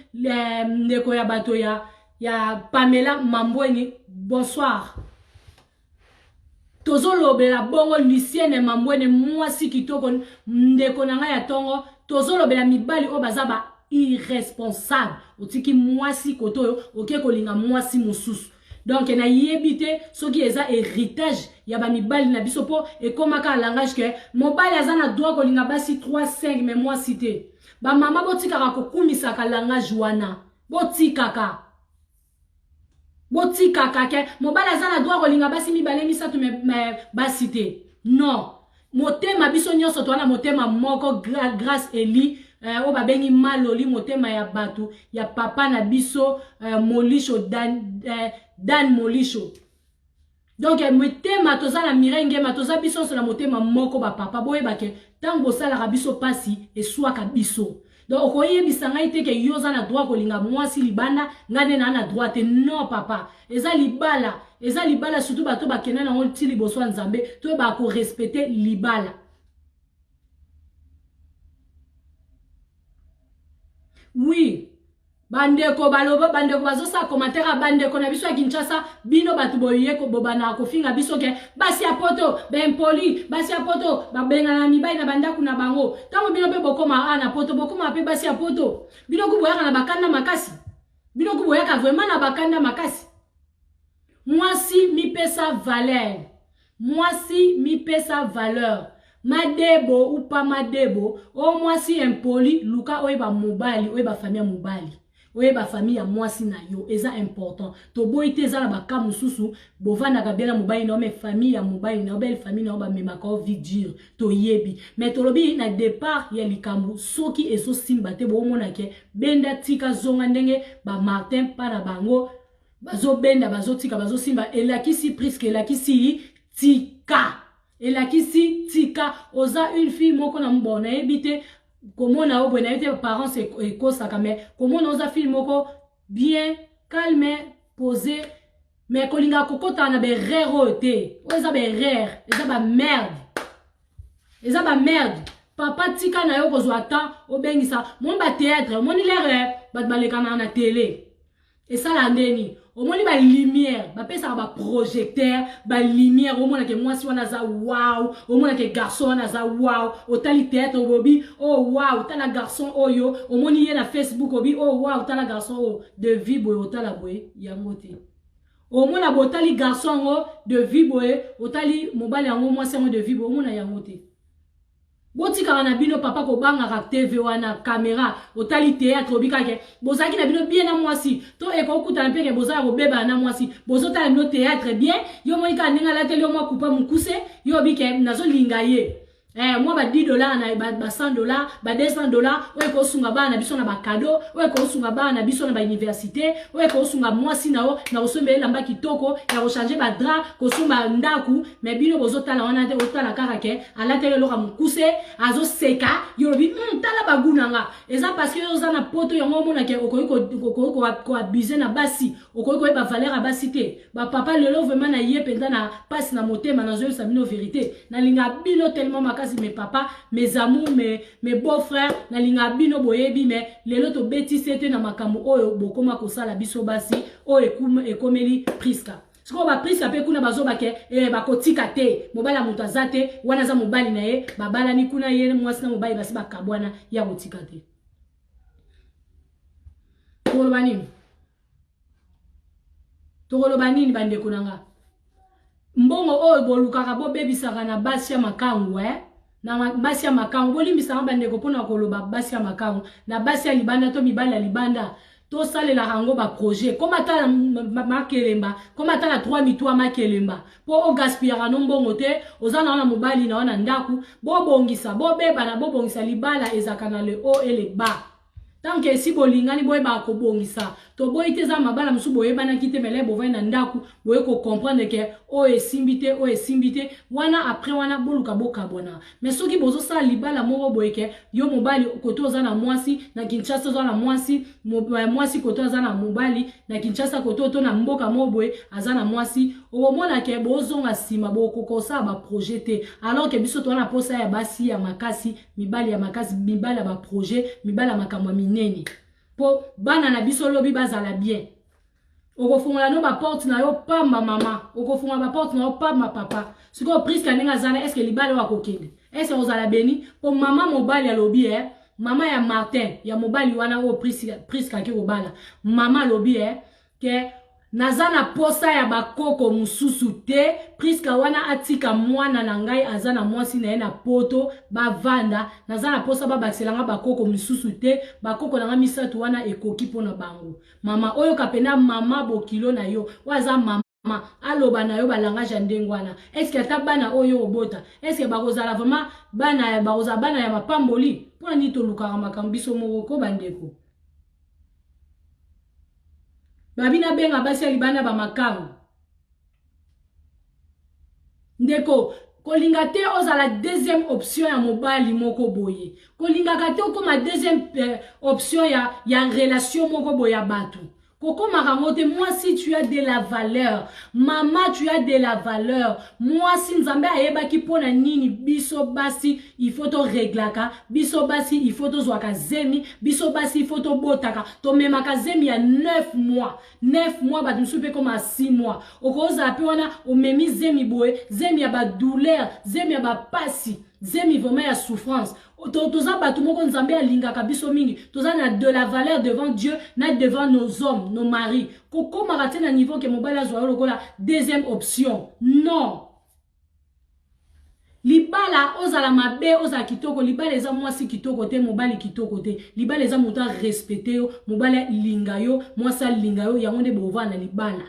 ndeko ya bato ya Pamela Mambweni bonsoir tozolobela bongo Lucienne Mambweni mwasi kitoko ndeko nanga ya tongo tozolobela mibali o bazaba irresponsable otiki mwasi kotoyo oke kolinga mwasi mususu donc na yebite soki eza héritage ya ba mibali na biso po ekomaka langage que mobali azana droit kolinga basi 3 5 mais mwasi te ba mama botikaka kokumisaka langage wana botikaka ke mobali azana droit kolinga basi mibale misatu me basi te non motema biso nyonso twana motema moko grâce eli o babengi maloli motema ya batu ya papa na biso Molisho Dan Molisho donc motema tozala mirenge matoza biso so na motema moko ba papa boyeba ke tango sala biso pasi eswaka biso donc okoyebisa ngai te ke yoza na droit kolinga mwasi libanda ngane na droit te non papa eza libala surtout bato bakena na ngoti liboso nzambe to ba ko respecter libala oui bandeko baloba bandeko bazosa commentaire bandeko na biso ya Kinshasa bino batu boye ko bobana ko finga biso ke basi ya poto ben poli basi ya poto babenga na mibai na bandaku na bango tango bino pe bokoma ana poto bokoma pe basi ya poto bino kuboyaka na bakanda makasi bino kuboyaka vraiment na bakanda makasi mwasi mi pesa valeur madebo ou pas madebo o mwasi impoli luka oyeba mobali oyeba famille mobali oyeba famille ya mwasi na yo eza important to boite eza na baka mususu bovanda ka bela mobali na me famille ya mobali na belle famille na ba memaka o vie dur to yebi mais to lobi na départ ya likambu soki ezo simba te bo mona ke benda tika zonga ndenge ba Martin para bango bazo benda bazo tika bazo simba elakisi presque elakisi tika elakisi tika oza une fille moko na mbona ebite comment na obo na été parents c'est ça mais comment on a film moko bien calme posé mais kolinga kokota na be rare te o eza be rare eza ba merde eza ba merde papa tika na yo kozwa temps obengisa mon ba théâtre mon l'air ba baleka na télé et ça la ndeni au moins ba lumière ba pesa ba projecteur ba lumière au moins que moi si on a za wow au moins que garçon on a za wow au tali théâtre obi oh wow tala garçon oyo au moins y na Facebook obi oh wow tala garçon oh de vie boy au tala boy ya moté au moins la botali garçon oh de vie boy au tali mobile yango moi c'est de vie boy au moins ya moté botika na bino papa ko banga ka TV wana caméra otali théâtre obikake bozaki na bino bien na mwasi to eko kuta mpeke bozaka ko beba na mwasi bozota no théâtre bien yo moika ninga la télé moi coupa mukuse yo bike nazo linga ye moi ba $10 na ba $100 ba $200 ouais ko sunga ba na biso na ba cadeau ouais ko sunga ba na biso na ba université ouais ko sunga mwasi nao na osombe lamba kitoko ya ko changer ba drap ko sunga ndaku mais bino bozota la wana te otala karake ala tele loka mukuse azo seka yo bi tala bagunanga eza parce que yo za na poto yango mona ke ko abuser na basi ko ba valeur basi te ba papa lelo vraiment na ye penda na passe na motema na zo sa bino vérité na linga bino tellement mes papas, mes amours, mes beaux-frères, na linga bino boyebi mais lelo to beti sete na makamu oyo bokoma kosala biso basi o ekomeli priska. Siko ba priska pe kuna bazo bake bakotika te mobala mutu azate wana za mobali na ye babala ni kuna ye mwasi na mobali basi bakabwana ya kotika te. Tokoloba nini bande kunanga mbongo oyo bolukaka bo bebisaka na basi ya makangu na basi ya makangu bolimbisaka bandeko mpona koloba basi ya makangu na basi ya libanda to mibali ya libanda to salela rango ba projet koma ta makelemba koma ta na 3 mitwa makelemba po o gaspillera no mbongo te ozana na mobali na wana ndaku bo bongisa bo beba na bo bongisa libala ezaka na le haut et le bas tant que si bolingani boye ba ko bongisa to boye teza mabala musu boye bana kite mele bovai na ndaku boye ko comprendre que o esimbite wana après wana boluka boka bona mais soki bozo sa libala moko boye ke yo mobali koto za na mwasi na Kinshasa za na mwasi mwasi koto za na mobali na Kinshasa koto to na mboka mo boye azana mwasi o mona ke bozonga sima boko kosa ba projeter alors que biso to na posa ya basi ya makasi mibali ya makasi mibali ba projet mibali ya makamwa minene po bana na biso lobi bazala bien okofunga no ba porte na yo pa ma mama okofunga ba porte na yo pa ma papa siko priska ninga zana est-ce que libale wa kokende est-ce que ozala beni po mama mobali ya lobi mama ya Martin ya mobali wana o priska ki obala mama lobi ke nazana posa ya bakoko mususu te priska wana atika mwana na ngai azana mwasi na ye na poto bavanda nazana posa babakiselanga bakoko mususu te bakoko na nga misatu wana ekoki pona bango mama oyo kapena mama bokilo na yo waza mama aloba na yo balangage ndengwana est-ce que ata bana oyo obota est-ce que bakozala vraiment bana ya mapamboli pona ni tolukaka makambo biso moko ko bandeko babina benga basi ya libanda ba makangu ndeko kolinga te ozala deuxième option ya mobali moko boye kolinga kate okoma deuxième option ya relation moko boye ya batu Koko Maramote, moi si tu as de la valeur, maman tu as de la valeur, moi si nzambe ayeba ki pona nini biso basi il faut to reglaka, biso basi il faut to zwaka zemi, biso basi il faut to botaka, to memaka zemi ya 9 mois, 9 mois ba nsupe comme à 6 mois. Okoza pe wana o memi zemi boye, zemi ya ba douleur, zemi ya ba pasi. Zemi vraiment ya souffrance. Toza batu moko nzambe alingaka biso mingi. Toza na de la valeur devant Dieu, na devant nos hommes, nos maris. Koko marate na niveau ke mobali azwa lokola deuxième option. Non. Libala ozala mabe ozala kitoko, libala eza mwasi kitoko te, mobali kitoko te. Libala eza muta respecte yo, mobali linga yo, mwasa linga yo, yango nde bova na libala.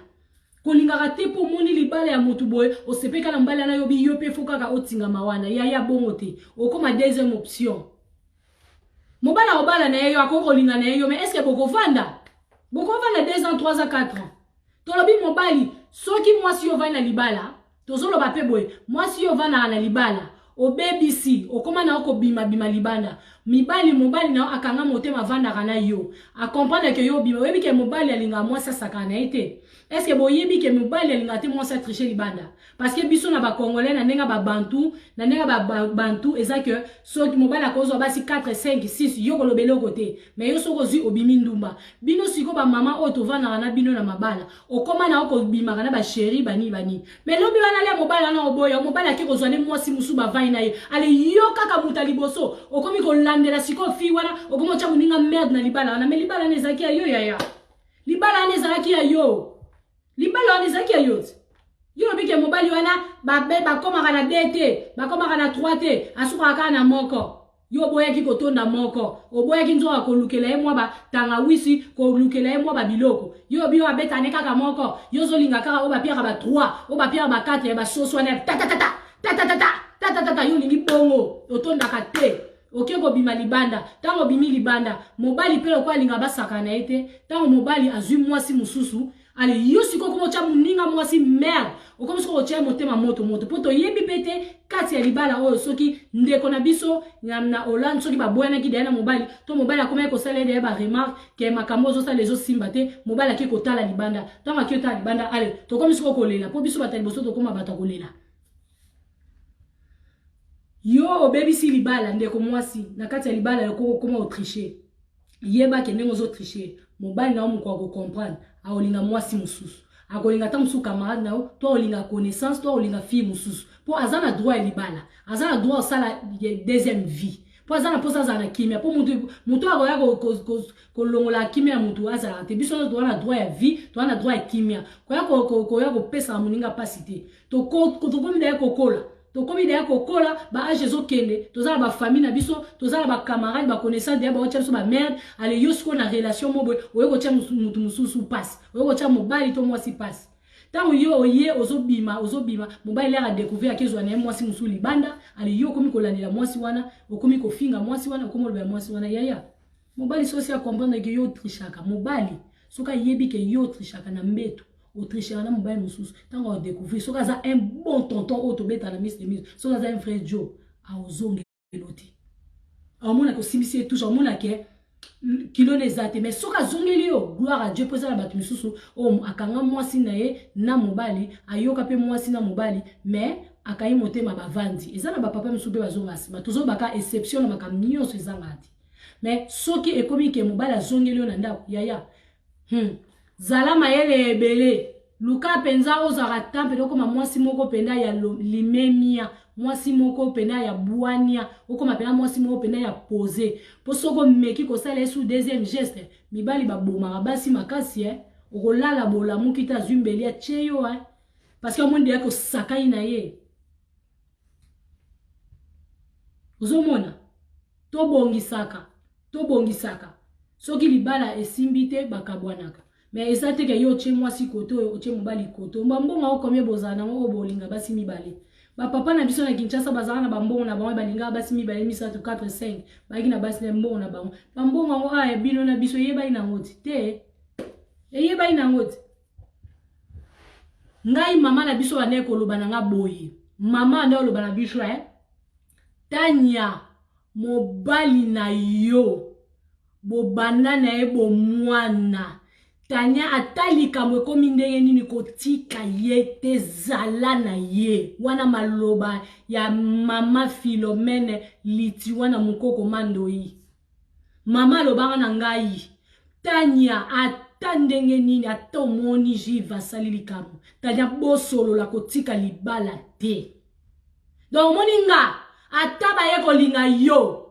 Kolingaka te po moni libala ya mutu boye osepeka na mbala na yo bi yo pe fokaka otinga mawana ya bongo te okoma deuxième option mobala obala na yo akoko linga na yo mais est-ce que bokovanda 2 ans 3 ans 4 ans tolobi mobali soki mwasi yo va na libala tozolo ba pe boye mwasi yo va na libala o BBC okoma na oko bima libanda mibali mobali na akanga motema vanda kana yo a comprendre que yo bima webi ke mobali alinga moi ça sakana été est-ce que boyebi ke mobali alinga te moi ça tricher libanda parce que biso na ba congolais na nenga ba bantu na nenga ba bantu eza que so mobali akozo basi 4 5 6 yo kolobelo côté mais yo soko zi obimi ndumba bino siko ba mama o to vanda na bino na mabala okoma na oko bima kana ba chéri bani mais lobi wana le mobali na oboya mobali akiko zwane moi si musu ba vai na ye ale yo kaka mutaliboso okomi ko landela siko fi wana okomo cha muninga merde na libala wana mais libala ne zaki yo ya libala ne zaki yo libala ne zaki yo yo bike mobali wana ba koma kana DT ba koma kana 3T asuka kana moko yo boya ki kotonda moko oboya ki nzo akolukela ye mwa ba tangawisi ko lukela ye mwa ba biloko yo biyo abeta ne kaka moko yo zolinga kaka o ba pierre ba 3 o ba pierre ba 4 ba soso na ta yo lingi bongo otonda ka te oke ko bima libanda tango bimi libanda mobali pelo kwa linga basaka na ete tango mobali azui mwasi mususu ale yo siko komo cha muninga mwasi merde okomo siko cha motema moto poto yebi pete kati ya libala oyo soki ndeko na biso na Hollande soki ba boyana ki dana mobali to mobali akoma ko sala de ba remarque ke makambo zo sala lezo simba te mobali akiko kotala libanda tango akita libanda ale to komo siko kolela po biso batali boso to koma bata kolela yo obebisi libala ndeko mwasi na kati ya libala yoko koma otricher yeba ke ndenge zo tricher mobali na omu kwa ko comprendre aolinga mwasi mususu akolinga ta musu camarade na o to olinga connaissance to olinga fille mususu po azana droit libala azana droit sala deuxième vie po azana posa zana kimia po mutu akoya ko longola kimia mutu azala te biso to na droit ya vie to na droit ya kimia koya ko pesa muninga pasité to komi da kokola to komi da kokola ba age zo kende to za ba famille na biso to za ba camarade ba connaissance de ba o tshamiso ba merde ale yosko na relation mobo oyo ko tshamiso mutu mususu passe oyo ko tshamiso mobali to mwasi passe tango yo oye ozobima mobali la découvrir ke zo na mwasi mususu libanda ale yo komi ko landela mwasi wana okomi ko finga mwasi wana okomo lo mwasi wana yaya mobali sosi a comprendre que yo trichaka mobali soka yebi ke yo trichaka na mbeto Autrichien na mobile mususu tango on découvrir so kaza un bon tonton auto beta na miss de mise so kaza un frère Joe a ozonge loti a mona ko simisi toujours mona ke kilo nezate mais so kazongeli yo gloire à Dieu pesa na batu mususu o akanga mwasi na ye na mobali ayoka pe mwasi na mobali mais akayi motema bavandi ezana ba papa mususu be bazonga sima tozo baka exception na makamnyo so ezangati mais soki ekomi ke mobali azongeli yo na ndako yaya zala mayele ebele luka penza ozara tampe dokoma mwasi moko penda ya limemia mwasi moko penda ya buania okoma penda mwasi moko penda ya poser po soko meki ko sala sous deuxième geste mibali baboma basi makasi okolala bola mukita zumbeli ya cheyo parce que monde yako sakai na ye uzomona to bongisaka soki libala esimbite bakabwanaka mais esa te ke yo che mwasi koto o che mobali koto mbonga o komye bozana o bolinga basi mibale ba papa na biso na Kinshasa bazana na bambonga na bango balinga basi mibale misatu 4 5 baki na basi na mbonga na bango bambonga ngo a bino na biso yeba ina ngoti te yeba ina ngoti ngai mama na biso ane ko lobana nga boye mama ande lobana biso tanya mobali na yo bobanda na ebo mwana tanya atalika mwe komi ndenge nini kotika ye te zala na ye wana maloba ya mama Philomene liti wana mukoko mandoi mama lobanga na ngai tanya ata ndenge nini ata omoni jiva salili kamo tanya bosolo la kotika libala te donc moninga ata baye kolinga yo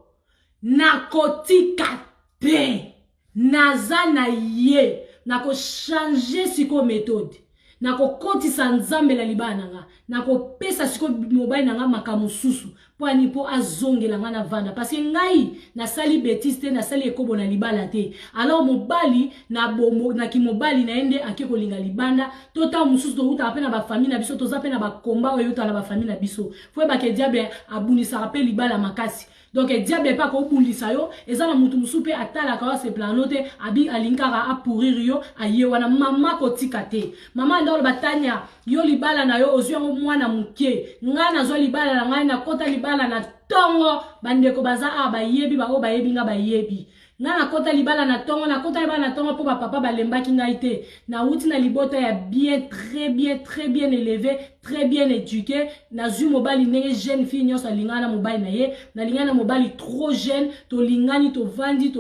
na kotika te naza na ye na ko changer siko méthode na ko kotisa nzambe la libana nga na ko pesa siko mobile nga makamususu po ani po azongela nga na vanda parce que ngai na sali betiste na sali ekobo na libala te alors mobali na bomo na ki mobali na ende akiko linga libanda tota mususu to uta apena ba famille na biso to zapena ba komba oyo uta na ba famille na biso fo ba ke diable abunisa rappel libala makasi donc diable pas ko bulisa yo ezana mutu musupe atala ka se planote abi alinkara a pourrir yo aye wana mama ko tikate mama ndolo batanya yo libala na yo ozwi ngo mwana muke nga na zo libala na ngai na kota libala na tongo bandeko baza bayebi ba o bayebi nga bayebi nga na kota libala na tongo po ba papa balembaki ngai te na uti na libota ya très bien élevé, très bien éduqué na zu mobali ndenge jeune fille nyonso alingana na mobali na ye na lingana na mobali trop jeune to lingani to vandi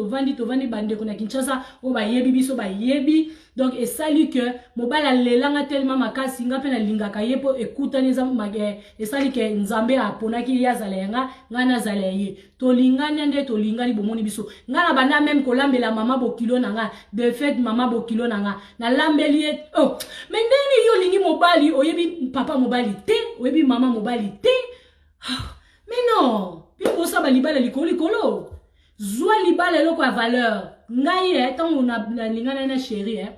bandeko na Kinshasa o bayebi biso bayebi. Donc et sali que mobali alelanga tellement makasi nga pe na lingaka ye po ekutani za mage et sali que nzambe aponaki ya zalenga nga na zalaye to lingani nde to lingani bomoni biso nga na banda même ko lambela mama bokilo na nga de fait mama bokilo na nga na lambeli oh mais ndeni yo lingi mobali oyebi papa mobali te oyebi mama mobali te mais non biko sa balibala likolo zwa libala loko ya valeur ngai tant on a lingana na chérie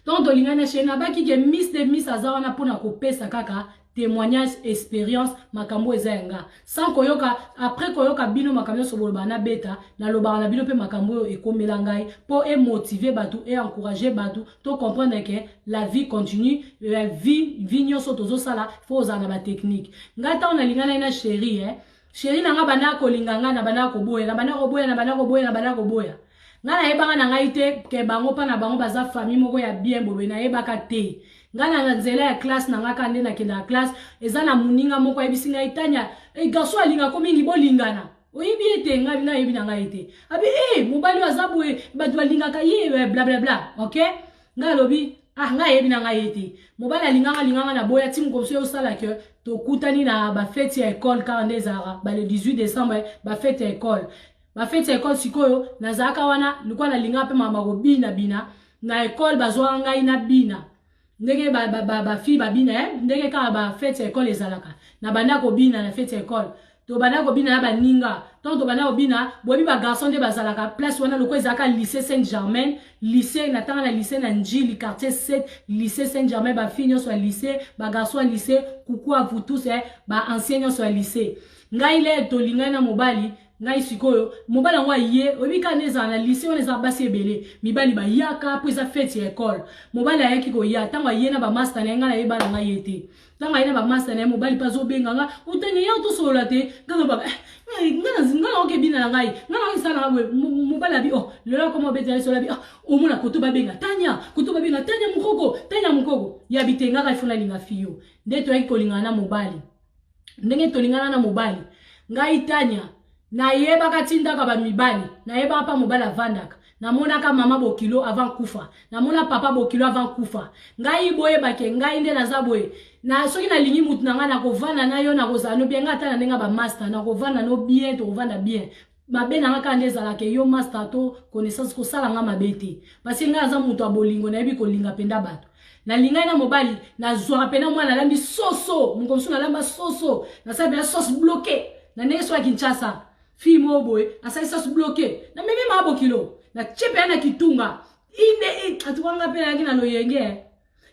donc to lingana chérie na baki ke miss azawana pona ko pesa kaka témoignage expérience makambo ezenga sans koyoka après koyoka bino makambo soboloba na beta na loba na bino pe makambo ekomela ngai pour motiver batu et encourager batu to comprendre que la vie continue la vie nyoso tozo sala faut za na ba technique ngata on lingana na chérie chérie na nga bana ko linganga na bana ko boya ngana yebanga na ngai te ke bango pa na bango baza famille moko ya bien bobe na yebaka te ngana nzela ya classe na nga kande na kenda classe eza na muninga moko yebisi ngai tanya garso alinga ko mingi bolingana oyebi ete ngai na yebi na ngai te abi mobali wazabwe batu balingaka ye bla bla bla okay nga lobi ngai yebi na ngai ete mobali alinganga na boya timu komso yo sala ke to kutani na ba fête ya école kande zara ba le 18 décembre ba fête ya école ba fête ya école sikoyo na zaka wana likuwa na linga pe mama ko bina na école bazwa ngai na bina ndenge ba fi ba bina ndenge ka ba fête ya école ezalaka na banda ko bina na fête ya école to banda ko bina na baninga to banda ko bina bobi ba garçon de bazalaka place wana loko ezaka lycée Saint-Germain lycée na tanga na lycée na Njili quartier 7 lycée Saint-Germain ba fille nyonso lycée ba garçon lycée coucou à vous tous ba ancien nyonso lycée ngai le to lingana mobali ngai sikoyo mobali ngwa ye obika neza na lycée on eza basi ebele mibali ba yaka po eza fête ya école mobali ayaki ko ya tanga ye na ba master na ngana yeba na ngai ete tanga ye na ba master na mobali pazo benga nga utanye ya to sola te ngana ba ngana oke bina na ngai ngana isana ngwe mobali abi lelo komo betela sola bi omona koto ba benga tanya mukoko ya bitenga ka ifuna linga fiyo ndeto yaki ko lingana na mobali ndenge to lingana na mobali ngai tanya na yeba katinda ka ba mibali na yeba pa mobali avandaka na mona ka mama bokilo avant kufa na mona papa bokilo avant kufa ngai boye bake ngai nde na zaboye na soki na lingi mutu na nga na kovana na yo na kozano bien ngata na nenga ba master na kovana no bien to kovana bien mabe na nga kande zala ke yo master to connaissance ko sala nga mabete parce nga za mutu abolingo na yebi ko linga penda bato na linga na mobali na zwa pena mwana lambi soso mukomsu na lamba soso na sabe ya sauce bloqué na neso ya Kinshasa fi moboy asa sauce bloqué na meme mabo kilo na chepe na kitunga ine atuwanga pena yakina loyenge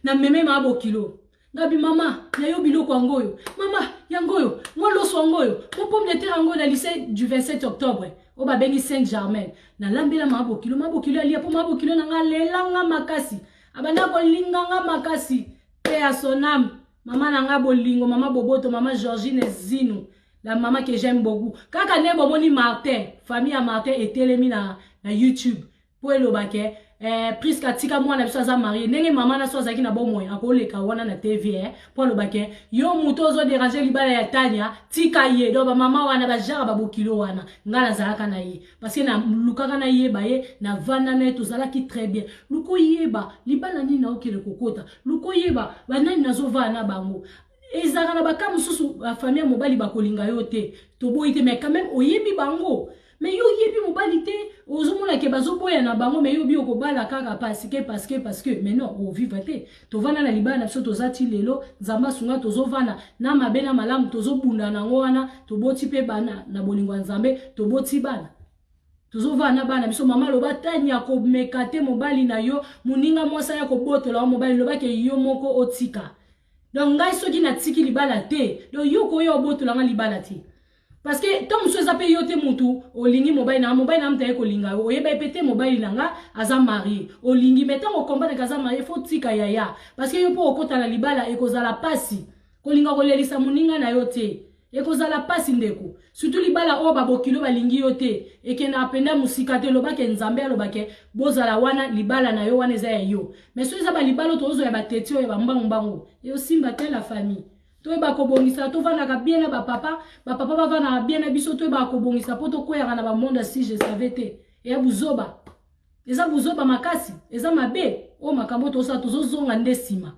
na meme mabo kilo ngabi mama na yo biloko angoyo mama yangoyo ngolo songoyo mo pomme de terre ngoyo na lycée du 27 octobre o ba bengi Saint-Germain na lambela mabo kilo ali po mabo kilo na ngalelanga makasi abanda ko linganga makasi pe a sonam mama na nga bolingo mama boboto mama Georgine Zinu la maman que j'aime beaucoup kaka ne bomoni Martin famille à Martin et telemi na YouTube po elobake Priska tika mwana biso aza marié ndenge mama na so azaki na bomoy akoleka wana na TV po elobake yo muto zo déranger libala ya Tanya tika ye do ba mama wana ba jara ba bokilo wana ngala zalaka na ye parce que na lukaka na ye ba ye na vana na to zalaki très bien luko yeba libala ni na okele kokota luko yeba banani nazo vana bango ezaka na baka mususu famille mobali bakolinga yo te to boyite mais quand même oyebi bango mais yo yebi mobali te ozomona ke bazoboya na bango mais yo bi okobala kaka parce que mais non o vivre te to vana na libana biso tozati lelo nzamba sunga tozovana na mabena malamu tozobunda nango wana to boti pe bana na bolingo nzambe to boti bana tozovana bana biso mama loba Tanya ko mekate mobali na yo muninga mwasa ya ko botola mobali loba ke yo moko otika. Donc ngai soki na tiki libala te do yo ko yo boto la libala te parce que tant muso zape yo te mutu olingi mobile na mtaye ko linga o yeba epete mobile nanga aza marié olingi metant o combat na kaza marié faut tika yaya parce que yo po okota na libala ekozala pasi ko linga ko lelisa muninga na yo te Et kozala pasi ndeko. Surtout libala o babokilo balingi yote. Et ke na apenda musika te loba ke nzambe loba ke bozala wana libala na yo wana eza ya yo. Mais so eza ba libala tozo ya bateti o ya bambango. Yo simba te la famille. To eba kobongisa to vana ka bien na ba papa ba vana bien na biso to eba kobongisa poto ko ya na ba monde si je savais te. Et buzoba. Eza buzoba makasi, eza mabe. O makambo to sa tozo zonga ndesima.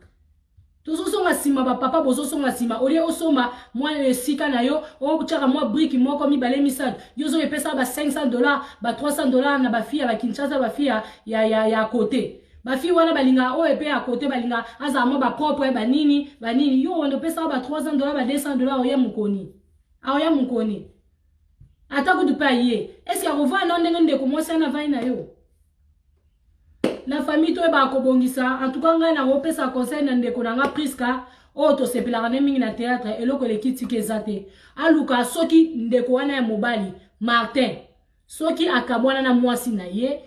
Tozosonga sima ba papa bozosonga sima olie osoma moi sika na yo o tchaka moi brique moko mibale misad yozo epesa ba $500 ba $300 na ba fille ba Kinshasa ba fille ya côté ba fille wana balinga o epe à côté balinga aza mo ba propre ba nini yo on pesa ba $300 ba $200 oya mukoni oya mukoni atako du payer est-ce que rova non ndenge ko moi sana vai na yo. La famille to eba kobongisa en tout cas ngai na opesa conseil na ndeko na nga Priska o to sepelaka ne mingi na théâtre eloko lekiti kezate aluka soki ndeko wana ya mobali Martin soki akabwana na mwasi na ye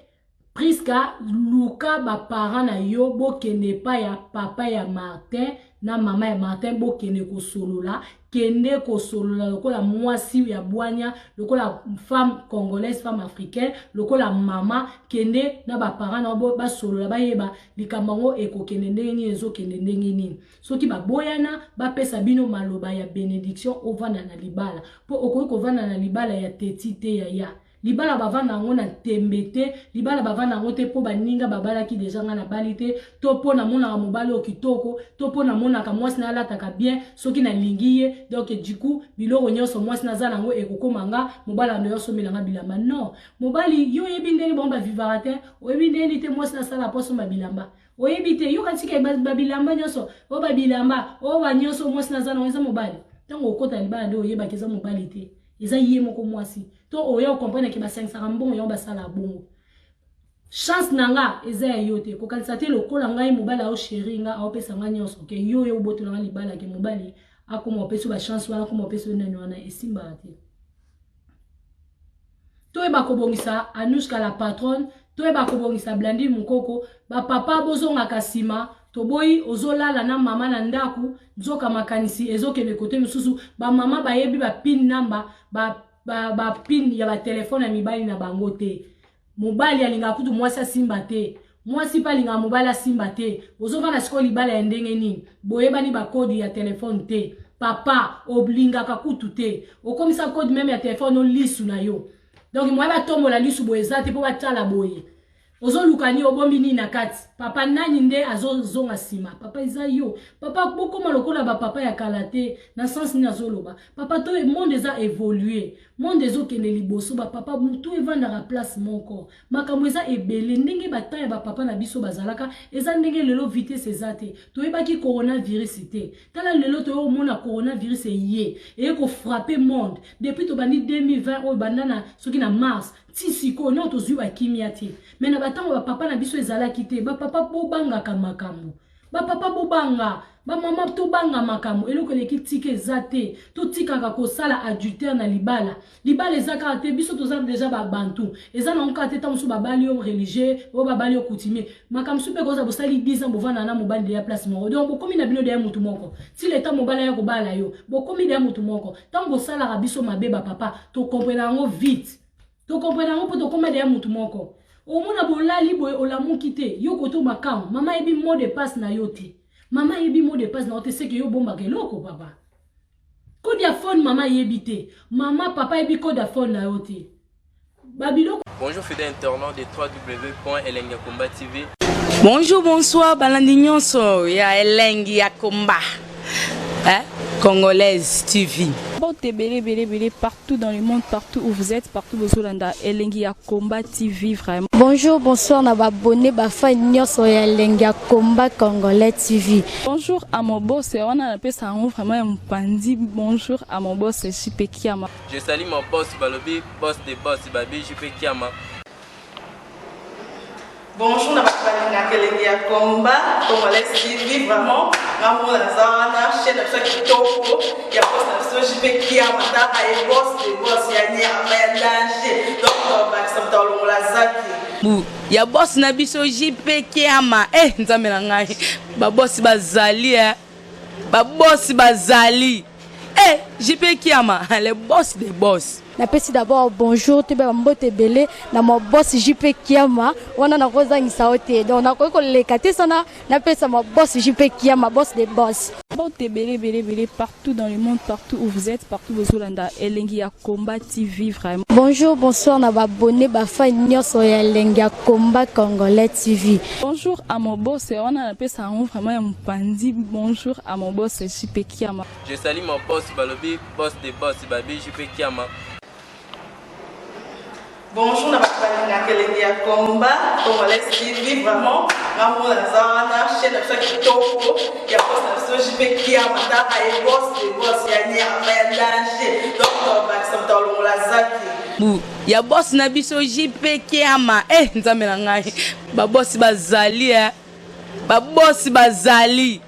Priska luka ba parents na yo bokende pa ya papa ya Martin na mama ya Martin bokende ko solola kende ko solola lokola mwasi ya bwanya lokola femme congolaise femme africaine lokola mama kende na ba parents na ba solola ba yeba likambango eko kende ndenge ezo kende ndenge nini soki ba boyana ba pesa bino maloba ya bénédiction ovana na libala po okoki kovana na libala ya tetite ya libala bavana ngo na tembete libala bavana ngo te po baninga babala ki deja nga na balite to po na mona mobali okitoko to po na mona ka mwasi na lataka bien soki na lingiye donc du coup biloko nyonso mwasi na zala ngo ekokomanga mobala ndo yoso melanga bilamba non mobali yo yebi ndeni bomba vivarateur oyebi ndeni te mwasi na sala poso mabilamba oyebi te yo katika babilamba nyonso o babilamba o ba nyonso mwasi na zala ngo eza mobali tango okota libala ndo oyeba keza mobali te eza yé moko mwasi to oyo comprendre ke ba 500 mbongo yo basala bongo chance nanga eza yo te ko kanisa te lokola ngai mobala o chéri nga o pesa nga nyonso ke yo boto nga libala ke mobali akoma opesa ba chance wana akoma opesa nani wana esimba te to eba kobongisa Anushka la patronne to eba kobongisa Blandi Mukoko ba papa bozonga kasima to boy ozolala na mama na ndaku nzoka makanisi ezokende kote misusu ba mama bayebi ba pin number ba pin ya ba telefone ya mibali na bango te mobali alinga kutu mwasi simba te mwasi pa linga mobali simba te ozovana siko libala ya ndenge nini boyebani ba code ya telefone te papa oblinga kakutu te okomisa code même ya telefone o lisu na yo donc moi ba tombo la lisu boyeza te po batala boye ozo lukani obombi ni na kati papa nani nde azozonga sima papa iza yo papa boko malokola ba papa ya kalate na sens ni azoloba papa to monde eza évoluer monde ezo kende liboso ba papa mutu evanda la place moko makambo eza ebele ndenge bataya ba papa na biso bazalaka eza ndenge lelo vitesse ezate to ebaki coronavirus te tala lelo to mona coronavirus ye e ko frapper monde depuis to bani 2020 o bandana soki na mars tisiko no to zuba kimia te mena batango ba papa na biso ezalaki te ba papa bobanga kamakambo ba papa bobanga ba mama to banga makambo eloko leki tike ezate to tikaka ko sala adultère na libala ezaka te biso to za déjà ba bantu eza na nka te tamusu babali yo religieux o babali yo coutumier makambo supe ko za bosali 10 ans bovana na mobali de ya place moko donc bokomi na bino de ya mutu moko si leta mobali ya ko bala yo bokomi de ya mutu moko tango sala ka biso mabeba papa to comprendre ngo vite to comprendre ngo poto koma de ya mutu moko o mona bolali boye olamuki te yo koto makam mama ebi mot de passe na yo te mama ebi mot de passe na yo te c'est que yo bomba keloko papa code ya phone mama yebi te mama papa ebi code ya phone na yo te babiloko. Bonjour fidèle internaute de www.elengiakomba TV. Bonjour bonsoir balandi nyonso ya Elengi ya Komba Congolaise TV. Belé partout dans le monde, partout où vous êtes, partout où vous êtes, Elengi ya Komba TV vraiment. Bonjour, bonsoir, na abonné bafa nyonso ya Elengi ya Komba Congolais TV. Bonjour à mon boss, on a appelé ça vraiment un pandi. Bonjour à mon boss, JP Kiama. Je salue mon boss Balobi, boss de boss Babi, JP Kiama. Bonjour, na Elengi ya Komba Congolais TV vraiment. Ngamo na zana chaîne de chaque topo ya boss na JP Kiama ta ay boss de boss ya nyama ya danger. Donc ba samta longola zaki. Ya boss na biso JP Kiama nzambe na ngai ba boss bazali ba boss bazali Eh, JP Kiama, le boss des boss. Napesi d'abord bonjour tu ba mbote belé na mo boss JP Kiama wana na kozangisa ote donc na ko lekate sana napesa mo boss JP Kiama boss des boss. Mbote belé partout dans le monde, partout où vous êtes, partout où vous êtes, Elengi ya Komba TV vraiment. Bonjour, bonsoir na ba abonné ba fan nyonso ya Elengi ya Komba Congolais TV. Bonjour à mon boss, on a appelé ça vraiment un pandi. Bonjour à mon boss JP Kiama. Je salue mon boss Balobi, boss des boss, baby JP Kiama. Bonjour, na balinga Elengi ya Komba Congolais TV vraiment ngamo la zana chaîne de chaque toko ya boss na JP Kiama ta ay boss de boss ya nyama ya danger donc ba samta longola zaki Ya boss na biso JP Kiama. Eh, nzambe na ngai. Ba boss bazali Ba boss bazali.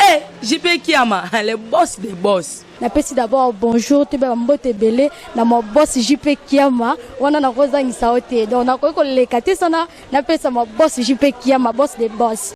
Eh, JP Kiama, le boss des boss. Napesi d'abord bonjour tu ba mbote belé na mo boss JP Kiama wana na kozangisa ote donc na ko lekate sana napesa mo boss JP Kiama boss des boss.